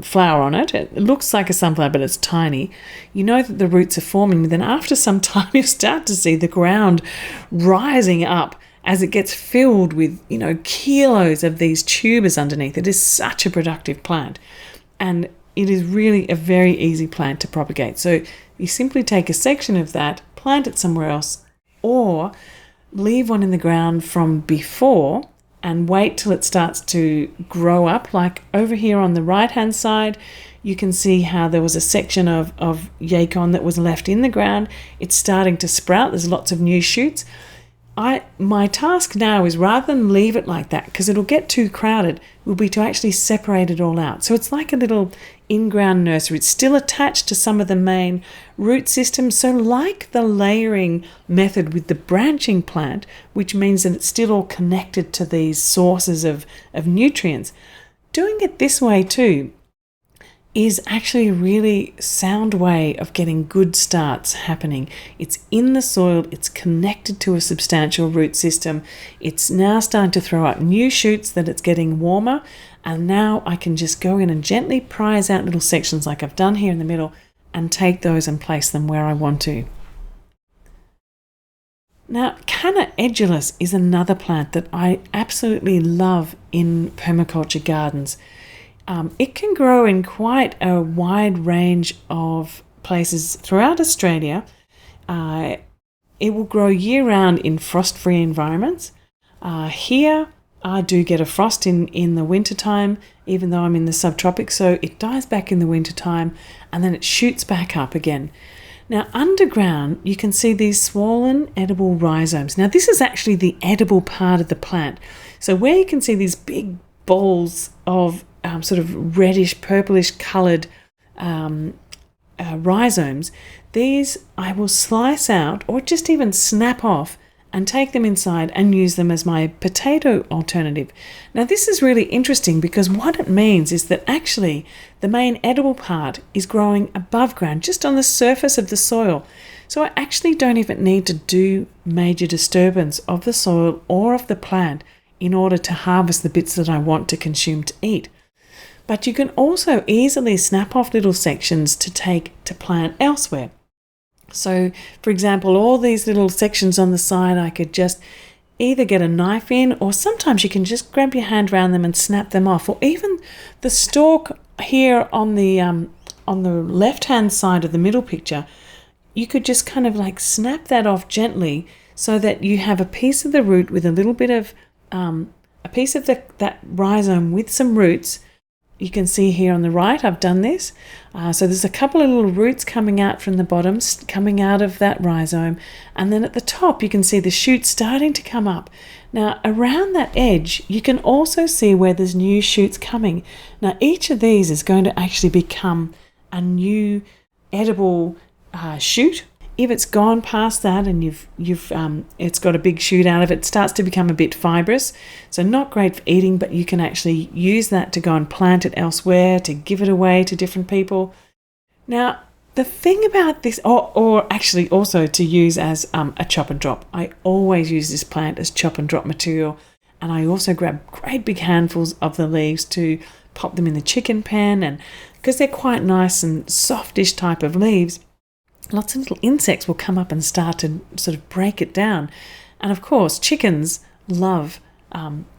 flower on it, it looks like a sunflower but it's tiny, you know that the roots are forming. Then after some time you start to see the ground rising up as it gets filled with, kilos of these tubers underneath. It is such a productive plant, and it is really a very easy plant to propagate. So you simply take a section of that, plant it somewhere else, or leave one in the ground from before and wait till it starts to grow up. Like over here on the right-hand side, you can see how there was a section of yacon that was left in the ground. It's starting to sprout. There's lots of new shoots. My task now is, rather than leave it like that, because it'll get too crowded, will be to actually separate it all out. So it's like a little in-ground nursery. It's still attached to some of the main root systems. So like the layering method with the branching plant, which means that it's still all connected to these sources of nutrients, doing it this way too is actually a really sound way of getting good starts happening. It's in the soil, it's connected to a substantial root system. It's now starting to throw up new shoots that it's getting warmer, and now I can just go in and gently prise out little sections like I've done here in the middle and take those and place them where I want to. Now, Canna Edulis is another plant that I absolutely love in permaculture gardens. It can grow in quite a wide range of places throughout Australia. It will grow year-round in frost-free environments. Here, I do get a frost in the wintertime, even though I'm in the subtropics, so it dies back in the wintertime and then it shoots back up again. Now, underground, you can see these swollen edible rhizomes. Now, this is actually the edible part of the plant. So where you can see these big balls of sort of reddish, purplish coloured rhizomes, these I will slice out or just even snap off and take them inside and use them as my potato alternative. Now, this is really interesting because what it means is that actually the main edible part is growing above ground, just on the surface of the soil. So I actually don't even need to do major disturbance of the soil or of the plant in order to harvest the bits that I want to consume to eat. But you can also easily snap off little sections to take to plant elsewhere. So, for example, all these little sections on the side, I could just either get a knife in, or sometimes you can just grab your hand around them and snap them off. Or even the stalk here on the left-hand side of the middle picture, you could just kind of like snap that off gently so that you have a piece of the root with a little bit of a piece of that rhizome with some roots you can see here on the right, I've done this. So there's a couple of little roots coming out from the bottom, coming out of that rhizome. And then at the top, you can see the shoots starting to come up. Now, around that edge, you can also see where there's new shoots coming. Now, each of these is going to actually become a new edible shoot. If it's gone past that and it's got a big shoot out of it, it starts to become a bit fibrous. So not great for eating, but you can actually use that to go and plant it elsewhere, to give it away to different people. Now, the thing about this, or actually also to use as a chop and drop. I always use this plant as chop and drop material. And I also grab great big handfuls of the leaves to pop them in the chicken pen. And because they're quite nice and softish type of leaves, lots of little insects will come up and start to sort of break it down. And of course, chickens love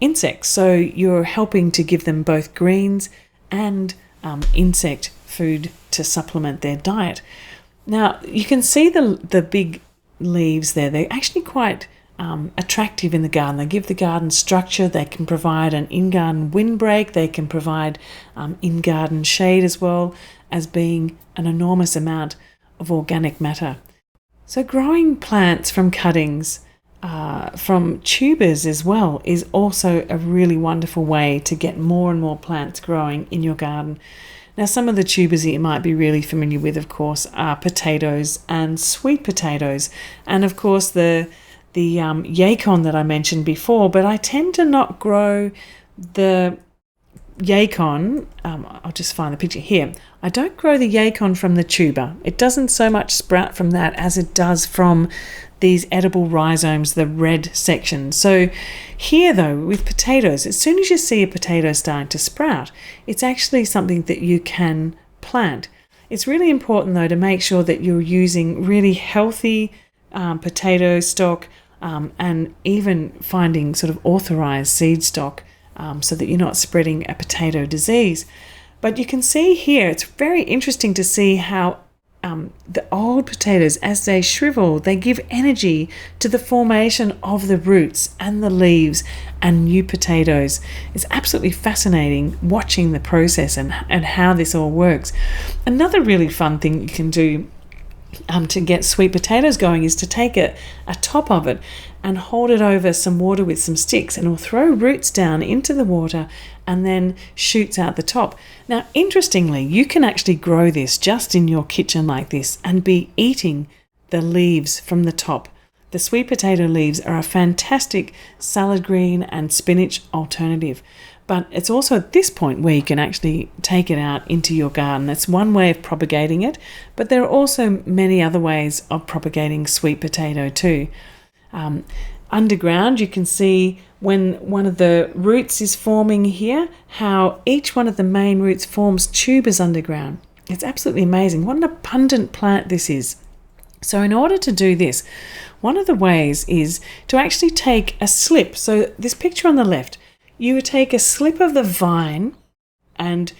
insects. So you're helping to give them both greens and insect food to supplement their diet. Now, you can see the big leaves there. They're actually quite attractive in the garden. They give the garden structure. They can provide an in-garden windbreak. They can provide in-garden shade as well as being an enormous amount of organic matter. So growing plants from cuttings, from tubers as well, is also a really wonderful way to get more and more plants growing in your garden. Now, some of the tubers that you might be really familiar with, of course, are potatoes and sweet potatoes, and of course the yacon that I mentioned before. But I tend to not grow the yacon. I'll just find the picture here. I don't grow the yacon from the tuber. It doesn't so much sprout from that as it does from these edible rhizomes, the red section. So here though, with potatoes, as soon as you see a potato starting to sprout, it's actually something that you can plant. It's really important though to make sure that you're using really healthy potato stock, and even finding sort of authorized seed stock, so that you're not spreading a potato disease. But you can see here, it's very interesting to see how the old potatoes, as they shrivel, they give energy to the formation of the roots and the leaves and new potatoes. It's absolutely fascinating watching the process and how this all works. Another really fun thing you can do to get sweet potatoes going is to take a top of it and hold it over some water with some sticks, and it'll throw roots down into the water and then shoots out the top. Now, interestingly, you can actually grow this just in your kitchen like this and be eating the leaves from the top. The sweet potato leaves are a fantastic salad green and spinach alternative. But it's also at this point where you can actually take it out into your garden. That's one way of propagating it, but there are also many other ways of propagating sweet potato too. Underground, you can see when one of the roots is forming here, how each one of the main roots forms tubers underground. It's absolutely amazing. What an abundant plant this is. So in order to do this, one of the ways is to actually take a slip. So this picture on the left, you would take a slip of the vine, and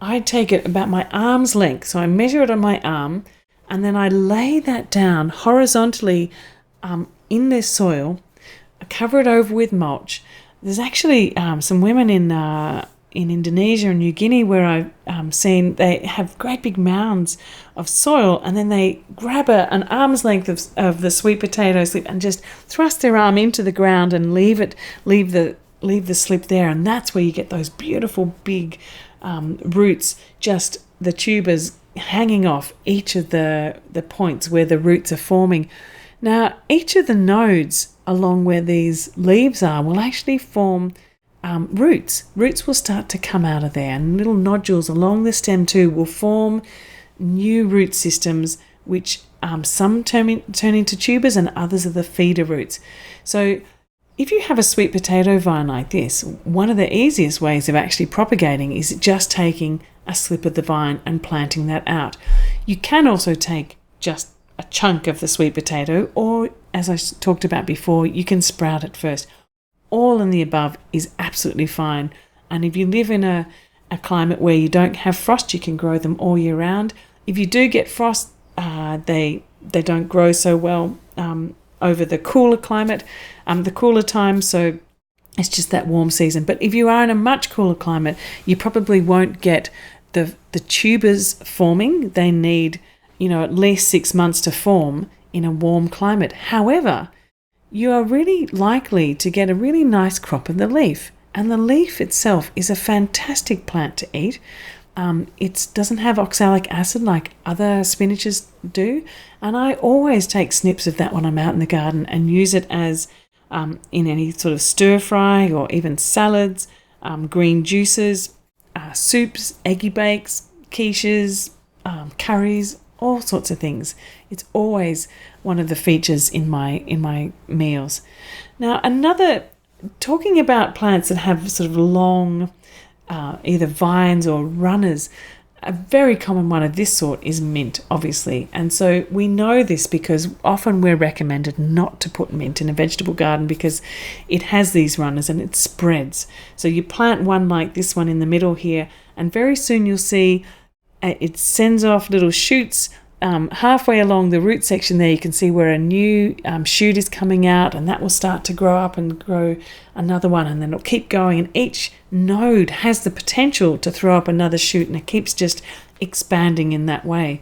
I take it about my arm's length. So I measure it on my arm, and then I lay that down horizontally in this soil, cover it over with mulch. There's actually some women in Indonesia and New Guinea where I've seen they have great big mounds of soil, and then they grab an arm's length of the sweet potato slip and just thrust their arm into the ground and leave the slip there, and that's where you get those beautiful big roots, just the tubers hanging off each of the points where the roots are forming. Now, each of the nodes along where these leaves are will actually form roots. Roots will start to come out of there, and little nodules along the stem too will form new root systems, which some turn into tubers and others are the feeder roots. So if you have a sweet potato vine like this, one of the easiest ways of actually propagating is just taking a slip of the vine and planting that out. You can also take just a chunk of the sweet potato, or as I talked about before, you can sprout it first. All in the above is absolutely fine. And if you live in a climate where you don't have frost, you can grow them all year round. If you do get frost, they don't grow so well over the cooler climate, the cooler time. So It's just that warm season. But if you are in a much cooler climate, you probably won't get the tubers forming. They need, at least 6 months to form in a warm climate. However, you are really likely to get a really nice crop of the leaf. And the leaf itself is a fantastic plant to eat. It doesn't have oxalic acid like other spinaches do. And I always take snips of that when I'm out in the garden and use it as in any sort of stir fry or even salads, green juices, soups, eggy bakes, quiches, curries, all sorts of things. It's always one of the features in my meals. Now, talking about plants that have sort of long, either vines or runners, a very common one of this sort is mint, obviously. And so we know this because often we're recommended not to put mint in a vegetable garden because it has these runners and it spreads. So you plant one like this one in the middle here, and very soon you'll see it sends off little shoots. Halfway along the root section there, you can see where a new shoot is coming out, and that will start to grow up and grow another one, and then it'll keep going, and each node has the potential to throw up another shoot, and it keeps just expanding in that way.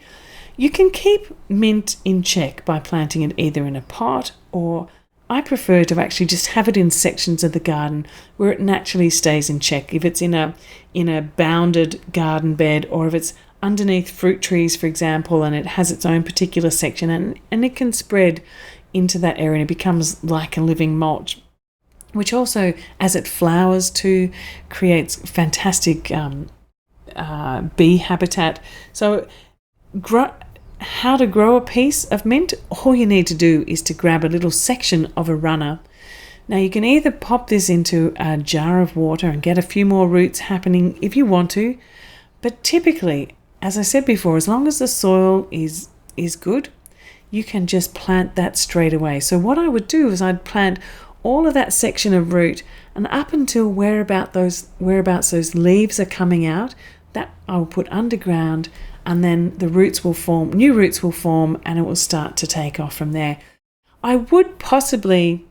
You can keep mint in check by planting it either in a pot, or I prefer to actually just have it in sections of the garden where it naturally stays in check. If it's in a bounded garden bed, or if it's underneath fruit trees, for example, and it has its own particular section, and it can spread into that area and it becomes like a living mulch, which also, as it flowers too, creates fantastic bee habitat. So how to grow a piece of mint? All you need to do is to grab a little section of a runner. Now you can either pop this into a jar of water and get a few more roots happening if you want to, but typically, as I said before, as long as the soil is good, you can just plant that straight away. So what I would do is I'd plant all of that section of root, and up until whereabouts those leaves are coming out, that I will put underground, and then the roots will form, new roots will form, and it will start to take off from there. I would possibly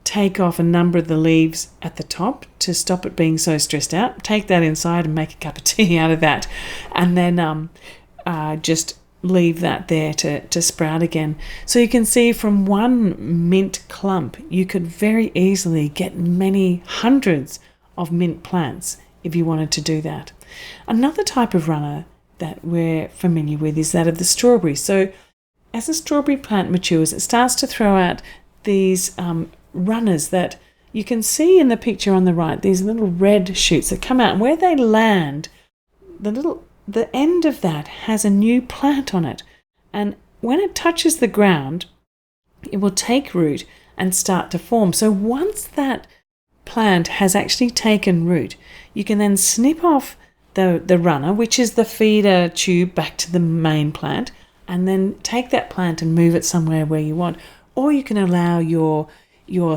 take off a number of the leaves at the top to stop it being so stressed out. Take that inside and make a cup of tea out of that, and then just leave that there to sprout again. So you can see from one mint clump you could very easily get many hundreds of mint plants if you wanted to do that. Another type of runner that we're familiar with is that of the strawberry. So as a strawberry plant matures, it starts to throw out these runners that you can see in the picture on the right, these little red shoots that come out, and where they land, the end of that has a new plant on it, and when it touches the ground it will take root and start to form. So once that plant has actually taken root, you can then snip off the runner, which is the feeder tube back to the main plant, and then take that plant and move it somewhere where you want. Or you can allow your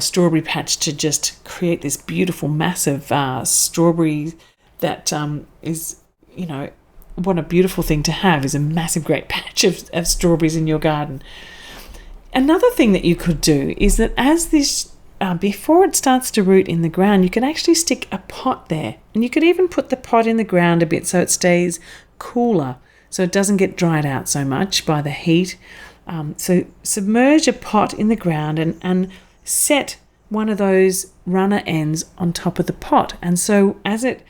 strawberry patch to just create this beautiful massive strawberry that is, what a beautiful thing to have, is a massive great patch of strawberries in your garden. Another thing that you could do is that as this before it starts to root in the ground, you can actually stick a pot there, and you could even put the pot in the ground a bit so it stays cooler, so it doesn't get dried out so much by the heat. So submerge a pot in the ground and set one of those runner ends on top of the pot, and so as it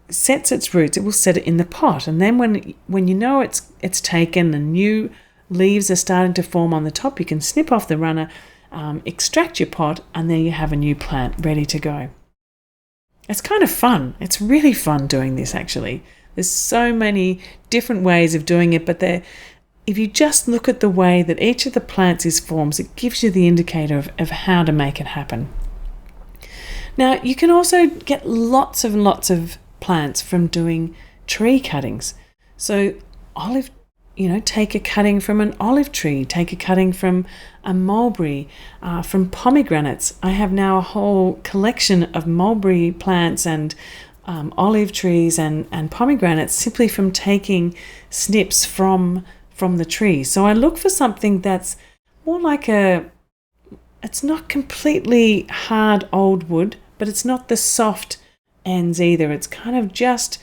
sets its roots, it will set it in the pot, and then when you know it's taken and new leaves are starting to form on the top, you can snip off the runner, extract your pot, and then you have a new plant ready to go. It's kind of fun. It's really fun doing this, actually. There's so many different ways of doing it, but if you just look at the way that each of the plants is formed, it gives you the indicator of how to make it happen. Now, you can also get lots and lots of plants from doing tree cuttings. So take a cutting from an olive tree, take a cutting from a mulberry, from pomegranates. I have now a whole collection of mulberry plants and olive trees and pomegranates simply from taking snips from the tree. So I look for something that's more like it's not completely hard old wood, but it's not the soft ends either. It's kind of just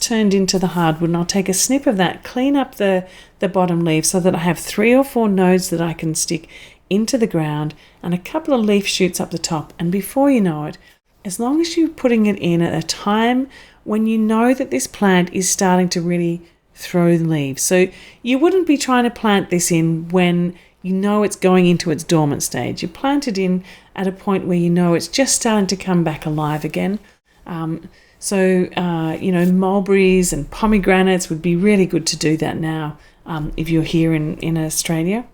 turned into the hardwood, and I'll take a snip of that, clean up the bottom leaves so that I have 3 or 4 nodes that I can stick into the ground and a couple of leaf shoots up the top. And before you know it, as long as you're putting it in at a time when you know that this plant is starting to really throw the leaves. So you wouldn't be trying to plant this in when you know it's going into its dormant stage. You plant it in at a point where you know it's just starting to come back alive again. Mulberries and pomegranates would be really good to do that now if you're here in Australia.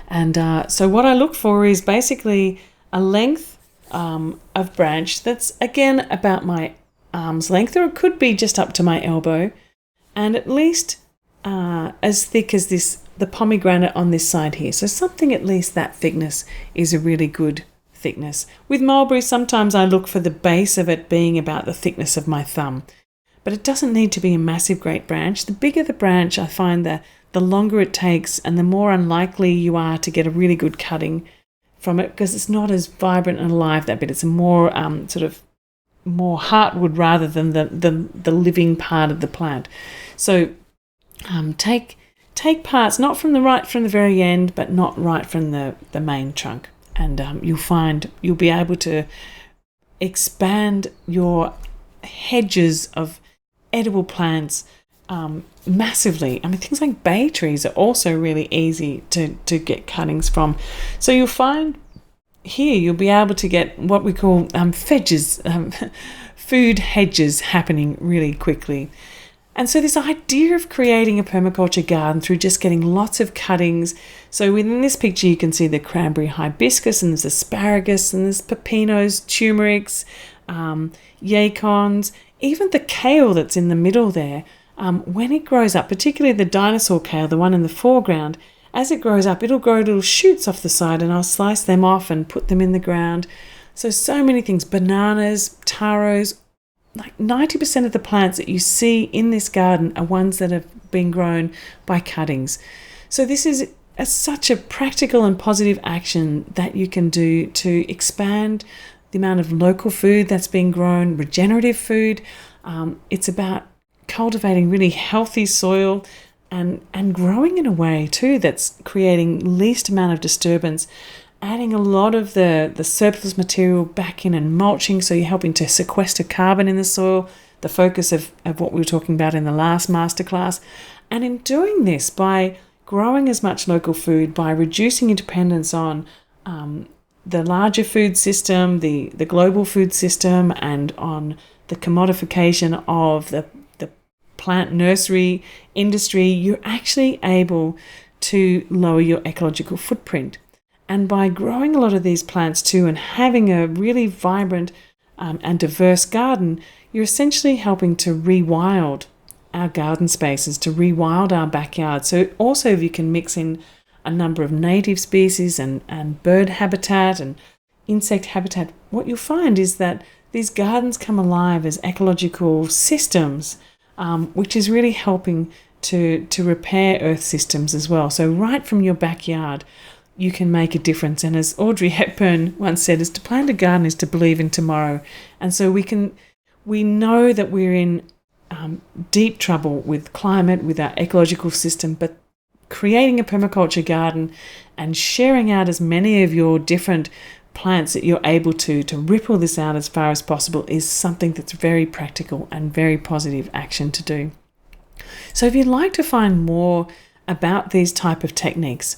And so what I look for is basically a length of branch that's, again, about my arm's length, or it could be just up to my elbow, and at least as thick as the pomegranate on this side here. So something at least that thickness is a really good thickness. With mulberry, sometimes I look for the base of it being about the thickness of my thumb, but it doesn't need to be a massive great branch. The bigger the branch, I find that the longer it takes and the more unlikely you are to get a really good cutting from it, because it's not as vibrant and alive, that bit. It's a more more heartwood rather than the living part of the plant. So take parts, not from the very end, but not right from the main trunk. And you'll find you'll be able to expand your hedges of edible plants massively. I mean, things like bay trees are also really easy to get cuttings from. So you'll find here you'll be able to get what we call fedges, food hedges happening really quickly. And so this idea of creating a permaculture garden through just getting lots of cuttings. So within this picture, you can see the cranberry hibiscus, and there's asparagus, and there's pepinos, turmerics, yacons, even the kale that's in the middle there. When it grows up, particularly the dinosaur kale, the one in the foreground, as it grows up, it'll grow little shoots off the side, and I'll slice them off and put them in the ground. So many things, bananas, taros. Like 90% of the plants that you see in this garden are ones that have been grown by cuttings. So this is such a practical and positive action that you can do to expand the amount of local food that's being grown, regenerative food. It's about cultivating really healthy soil and growing in a way too that's creating least amount of disturbance, adding a lot of the surplus material back in and mulching, so you're helping to sequester carbon in the soil, the focus of what we were talking about in the last masterclass. And in doing this, by growing as much local food, by reducing your dependence on the larger food system, the global food system, and on the commodification of the plant nursery industry, you're actually able to lower your ecological footprint. And by growing a lot of these plants too and having a really vibrant and diverse garden, you're essentially helping to rewild our garden spaces, to rewild our backyard. So also if you can mix in a number of native species and bird habitat and insect habitat, what you'll find is that these gardens come alive as ecological systems, which is really helping to repair earth systems as well. So right from your backyard, you can make a difference. And as Audrey Hepburn once said, is to plant a garden is to believe in tomorrow. And so we know that we're in deep trouble with climate, with our ecological system, but creating a permaculture garden and sharing out as many of your different plants that you're able to ripple this out as far as possible is something that's very practical and very positive action to do. So if you'd like to find more about these type of techniques,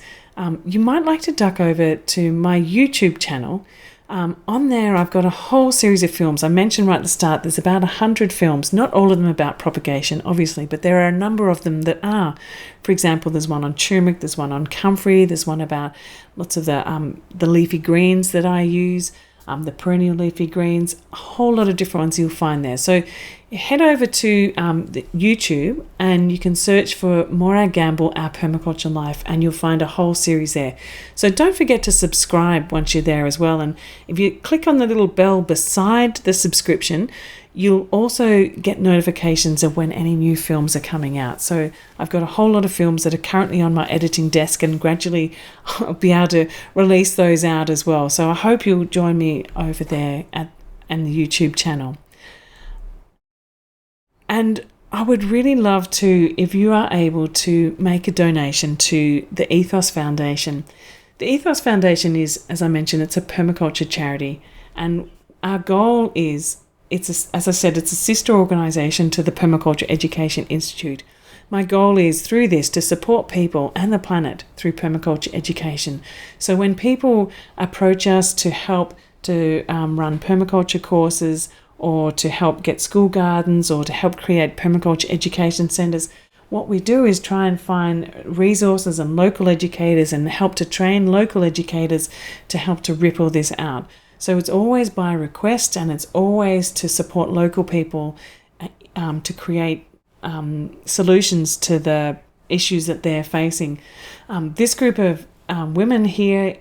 you might like to duck over to my YouTube channel. On there, I've got a whole series of films. I mentioned right at the start, there's about 100 films, not all of them about propagation, obviously, but there are a number of them that are. For example, there's one on turmeric, there's one on comfrey, there's one about lots of the leafy greens that I use, the perennial leafy greens, a whole lot of different ones you'll find there. So head over to the YouTube and you can search for Morag Gamble, Our Permaculture Life, and you'll find a whole series there. So don't forget to subscribe once you're there as well. And if you click on the little bell beside the subscription, you'll also get notifications of when any new films are coming out. So I've got a whole lot of films that are currently on my editing desk, and gradually I'll be able to release those out as well. So I hope you'll join me over there and the YouTube channel. And I would really love to, if you are able to make a donation to the Ethos Foundation. The Ethos Foundation is, as I mentioned, it's a permaculture charity. And our goal is, as I said, it's a sister organisation to the Permaculture Education Institute. My goal is through this to support people and the planet through permaculture education. So when people approach us to help to run permaculture courses, or to help get school gardens, or to help create permaculture education centres, what we do is try and find resources and local educators and help to train local educators to help to ripple this out. So it's always by request, and it's always to support local people to create solutions to the issues that they're facing. This group of women here,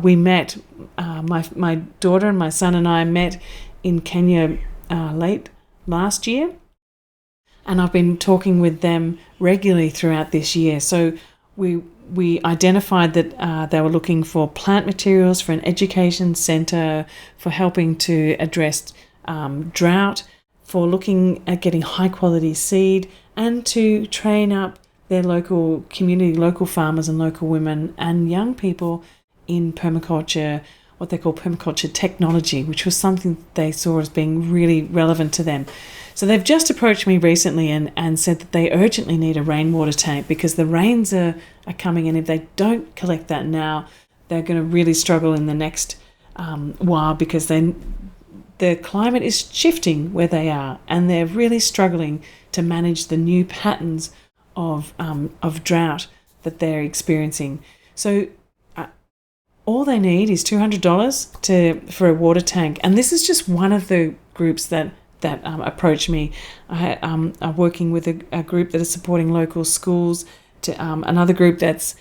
we met, my daughter and my son and I met in Kenya late last year, and I've been talking with them regularly throughout this year. So we identified that they were looking for plant materials for an education centre, for helping to address drought, for looking at getting high quality seed, and to train up their local community, local farmers and local women and young people in permaculture, what they call permaculture technology, which was something they saw as being really relevant to them. So they've just approached me recently and said that they urgently need a rainwater tank because the rains are coming, and if they don't collect that now, they're going to really struggle in the next while, because the climate is shifting where they are, and they're really struggling to manage the new patterns of drought that they're experiencing. So all they need is $200 for a water tank. And this is just one of the groups that approached me. I'm working with a group that is supporting local schools, to another group that's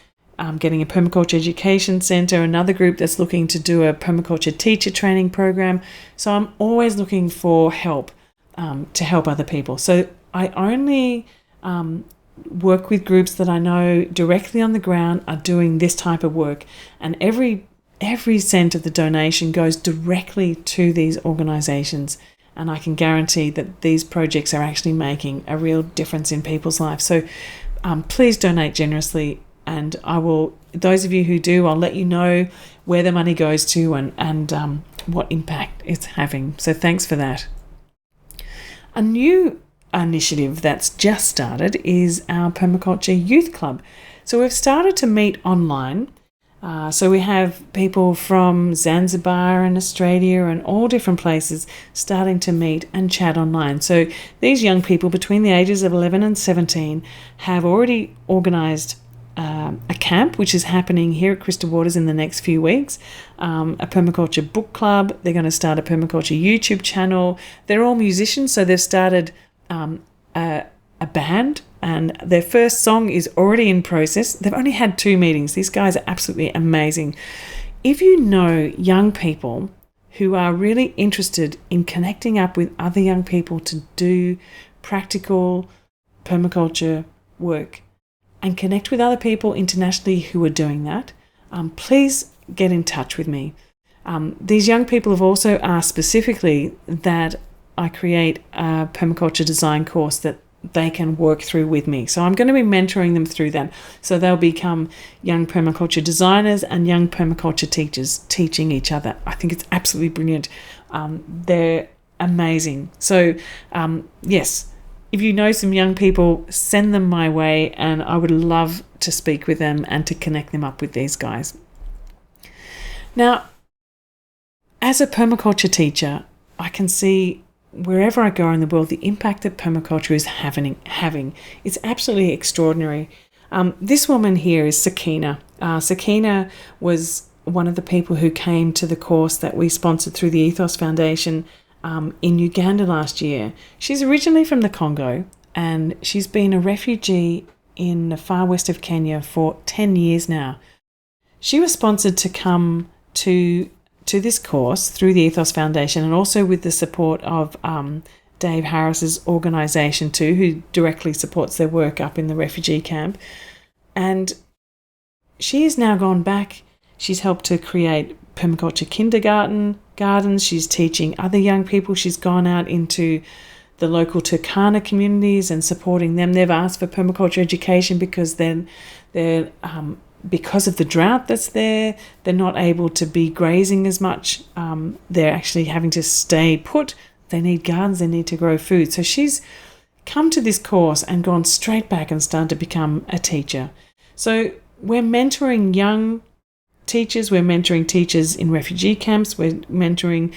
getting a permaculture education centre, another group that's looking to do a permaculture teacher training program. So I'm always looking for help to help other people. So I only work with groups that I know directly on the ground are doing this type of work, and every cent of the donation goes directly to these organisations, and I can guarantee that these projects are actually making a real difference in people's lives. So please donate generously, and I will, those of you who do, I'll let you know where the money goes to and what impact it's having. So thanks for that. A new initiative that's just started is our Permaculture Youth Club. So we've started to meet online. So we have people from Zanzibar and Australia and all different places starting to meet and chat online. So these young people between the ages of 11 and 17 have already organised a camp, which is happening here at Crystal Waters in the next few weeks, a permaculture book club. They're going to start a permaculture YouTube channel. They're all musicians, so they've started a band, and their first song is already in process. They've only had 2 meetings. These guys are absolutely amazing. If you know young people who are really interested in connecting up with other young people to do practical permaculture work and connect with other people internationally who are doing that, please get in touch with me. These young people have also asked specifically that I create a permaculture design course that they can work through with me. So I'm going to be mentoring them through that. So they'll become young permaculture designers and young permaculture teachers teaching each other. I think it's absolutely brilliant. They're amazing. So yes, if you know some young people, send them my way, and I would love to speak with them and to connect them up with these guys. Now, as a permaculture teacher, I can see wherever I go in the world, the impact that permaculture is having. It's absolutely extraordinary. This woman here is Sakina. Sakina was one of the people who came to the course that we sponsored through the Ethos Foundation, in Uganda last year. She's originally from the Congo, and she's been a refugee in the far west of Kenya for 10 years now. She was sponsored to come to this course through the Ethos Foundation, and also with the support of Dave Harris's organisation too, who directly supports their work up in the refugee camp. And she has now gone back. She's helped to create permaculture gardens. She's teaching other young people. She's gone out into the local Turkana communities and supporting them. They've asked for permaculture education because they're because of the drought that's there, they're not able to be grazing as much. They're actually having to stay put. They need gardens, they need to grow food. So she's come to this course and gone straight back and started to become a teacher. So we're mentoring young teachers, we're mentoring teachers in refugee camps, we're mentoring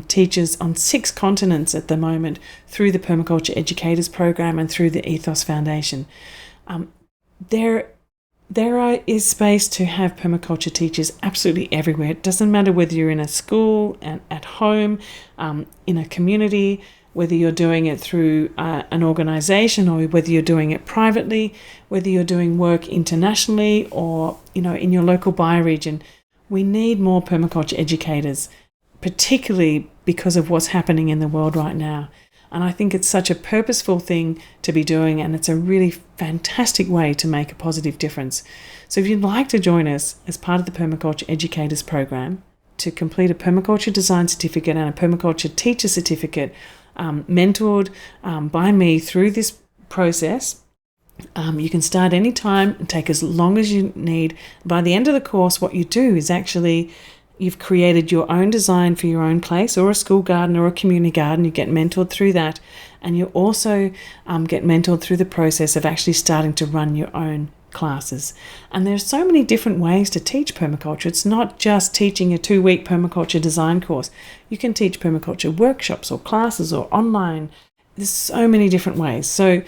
teachers on 6 continents at the moment through the Permaculture Educators Program and through the Ethos Foundation. There is space to have permaculture teachers absolutely everywhere. It doesn't matter whether you're in a school, and at home, in a community, whether you're doing it through an organisation or whether you're doing it privately, whether you're doing work internationally or in your local bioregion. We need more permaculture educators, particularly because of what's happening in the world right now. And I think it's such a purposeful thing to be doing, and it's a really fantastic way to make a positive difference. So if you'd like to join us as part of the Permaculture Educators Program to complete a Permaculture Design Certificate and a Permaculture Teacher Certificate, mentored by me through this process, you can start any time and take as long as you need. By the end of the course, what you do is actually you've created your own design for your own place or a school garden or a community garden. You get mentored through that, and you also get mentored through the process of actually starting to run your own classes. And there's so many different ways to teach permaculture. It's not just teaching a 2-week permaculture design course. You can teach permaculture workshops or classes or online. There's so many different ways. So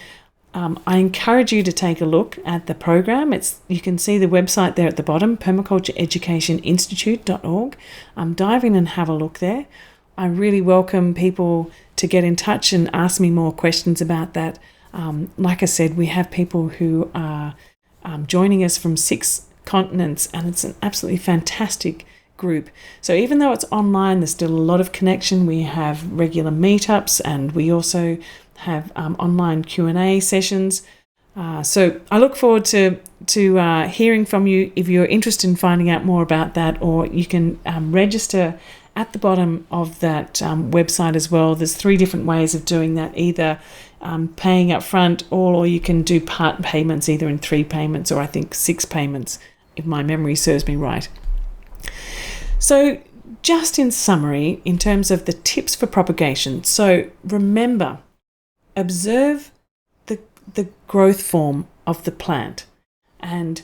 I encourage you to take a look at the program. You can see the website there at the bottom, permacultureeducationinstitute.org. Dive in and have a look there. I really welcome people to get in touch and ask me more questions about that. Like I said, we have people who are joining us from 6 continents, and it's an absolutely fantastic group. So even though it's online, there's still a lot of connection. We have regular meetups, and we also have online Q&A sessions. So I look forward to hearing from you if you're interested in finding out more about that, or you can register at the bottom of that website as well. There's 3 different ways of doing that, either paying up front, or you can do part payments, either in 3 payments or I think 6 payments, if my memory serves me right. So just in summary, in terms of the tips for propagation, so remember, observe the growth form of the plant and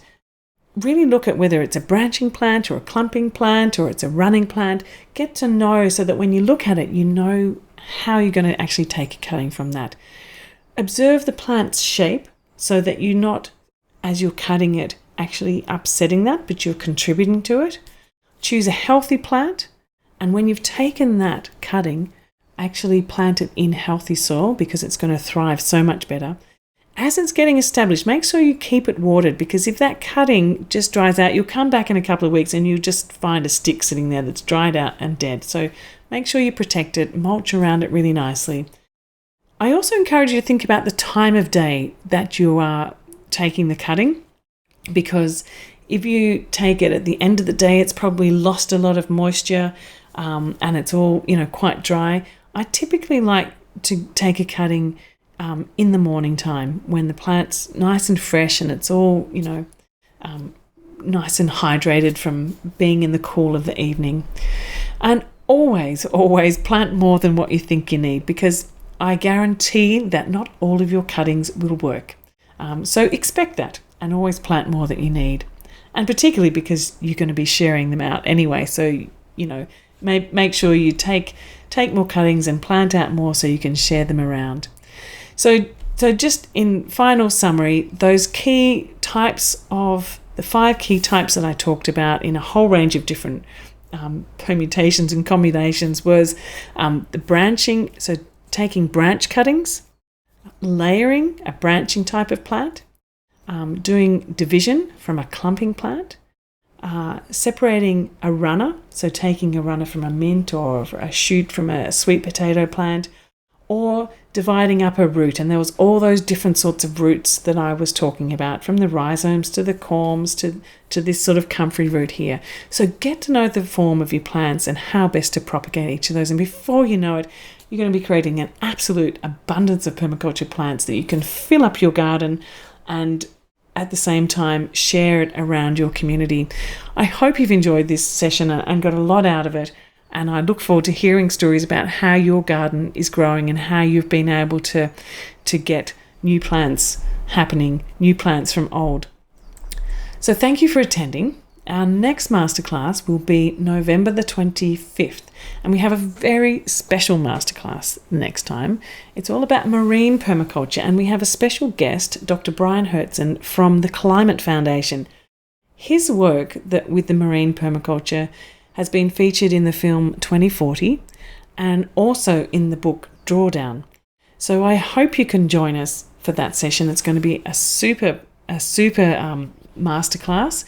really look at whether it's a branching plant or a clumping plant or it's a running plant. Get to know so that when you look at it, you know how you're going to actually take a cutting from that. Observe the plant's shape so that you're not, as you're cutting it, actually upsetting that, but you're contributing to it. Choose a healthy plant, and when you've taken that cutting, actually plant it in healthy soil because it's going to thrive so much better. As it's getting established, make sure you keep it watered, because if that cutting just dries out, you'll come back in a couple of weeks and you'll just find a stick sitting there that's dried out and dead. So make sure you protect it, mulch around it really nicely. I also encourage you to think about the time of day that you are taking the cutting, because if you take it at the end of the day, it's probably lost a lot of moisture and it's all, quite dry. I typically like to take a cutting in the morning time when the plant's nice and fresh and it's all, nice and hydrated from being in the cool of the evening. And always plant more than what you think you need, because I guarantee that not all of your cuttings will work. So expect that and always plant more than you need. And particularly because you're going to be sharing them out anyway. So, make sure you take more cuttings and plant out more so you can share them around. So just in final summary, those key types of the 5 key types that I talked about in a whole range of different permutations and combinations was the branching, so taking branch cuttings, layering a branching type of plant, doing division from a clumping plant, separating a runner, so taking a runner from a mint or a shoot from a sweet potato plant, or dividing up a root. And there was all those different sorts of roots that I was talking about, from the rhizomes to the corms to this sort of comfrey root here. So get to know the form of your plants and how best to propagate each of those. And before you know it, you're going to be creating an absolute abundance of permaculture plants that you can fill up your garden and at the same time share it around your community. I hope you've enjoyed this session and got a lot out of it. And I look forward to hearing stories about how your garden is growing and how you've been able to get new plants happening, new plants from old. So thank you for attending. Our next masterclass will be November the 25th. And we have a very special masterclass next time. It's all about marine permaculture. And we have a special guest, Dr. Brian Hertzen from the Climate Foundation. His work with the marine permaculture has been featured in the film 2040 and also in the book Drawdown. So I hope you can join us for that session. It's going to be a super masterclass.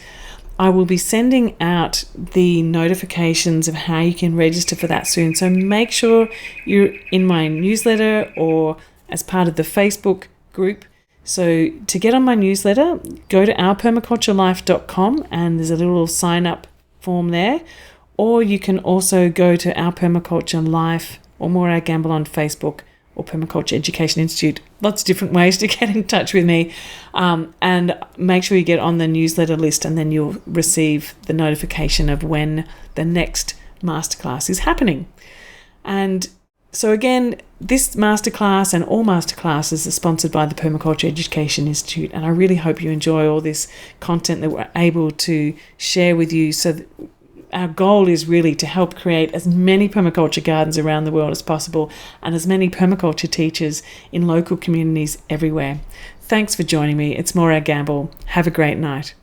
I will be sending out the notifications of how you can register for that soon. So make sure you're in my newsletter or as part of the Facebook group. So to get on my newsletter, go to ourpermaculturelife.com and there's a little sign up form there. Or you can also go to Our Permaculture Life or Morag Gamble on Facebook or Permaculture Education Institute. Lots of different ways to get in touch with me. And make sure you get on the newsletter list and then you'll receive the notification of when the next masterclass is happening. And so again, this masterclass and all masterclasses are sponsored by the Permaculture Education Institute. And I really hope you enjoy all this content that we're able to share with you. So that our goal is really to help create as many permaculture gardens around the world as possible and as many permaculture teachers in local communities everywhere. Thanks for joining me. It's Morag Gamble. Have a great night.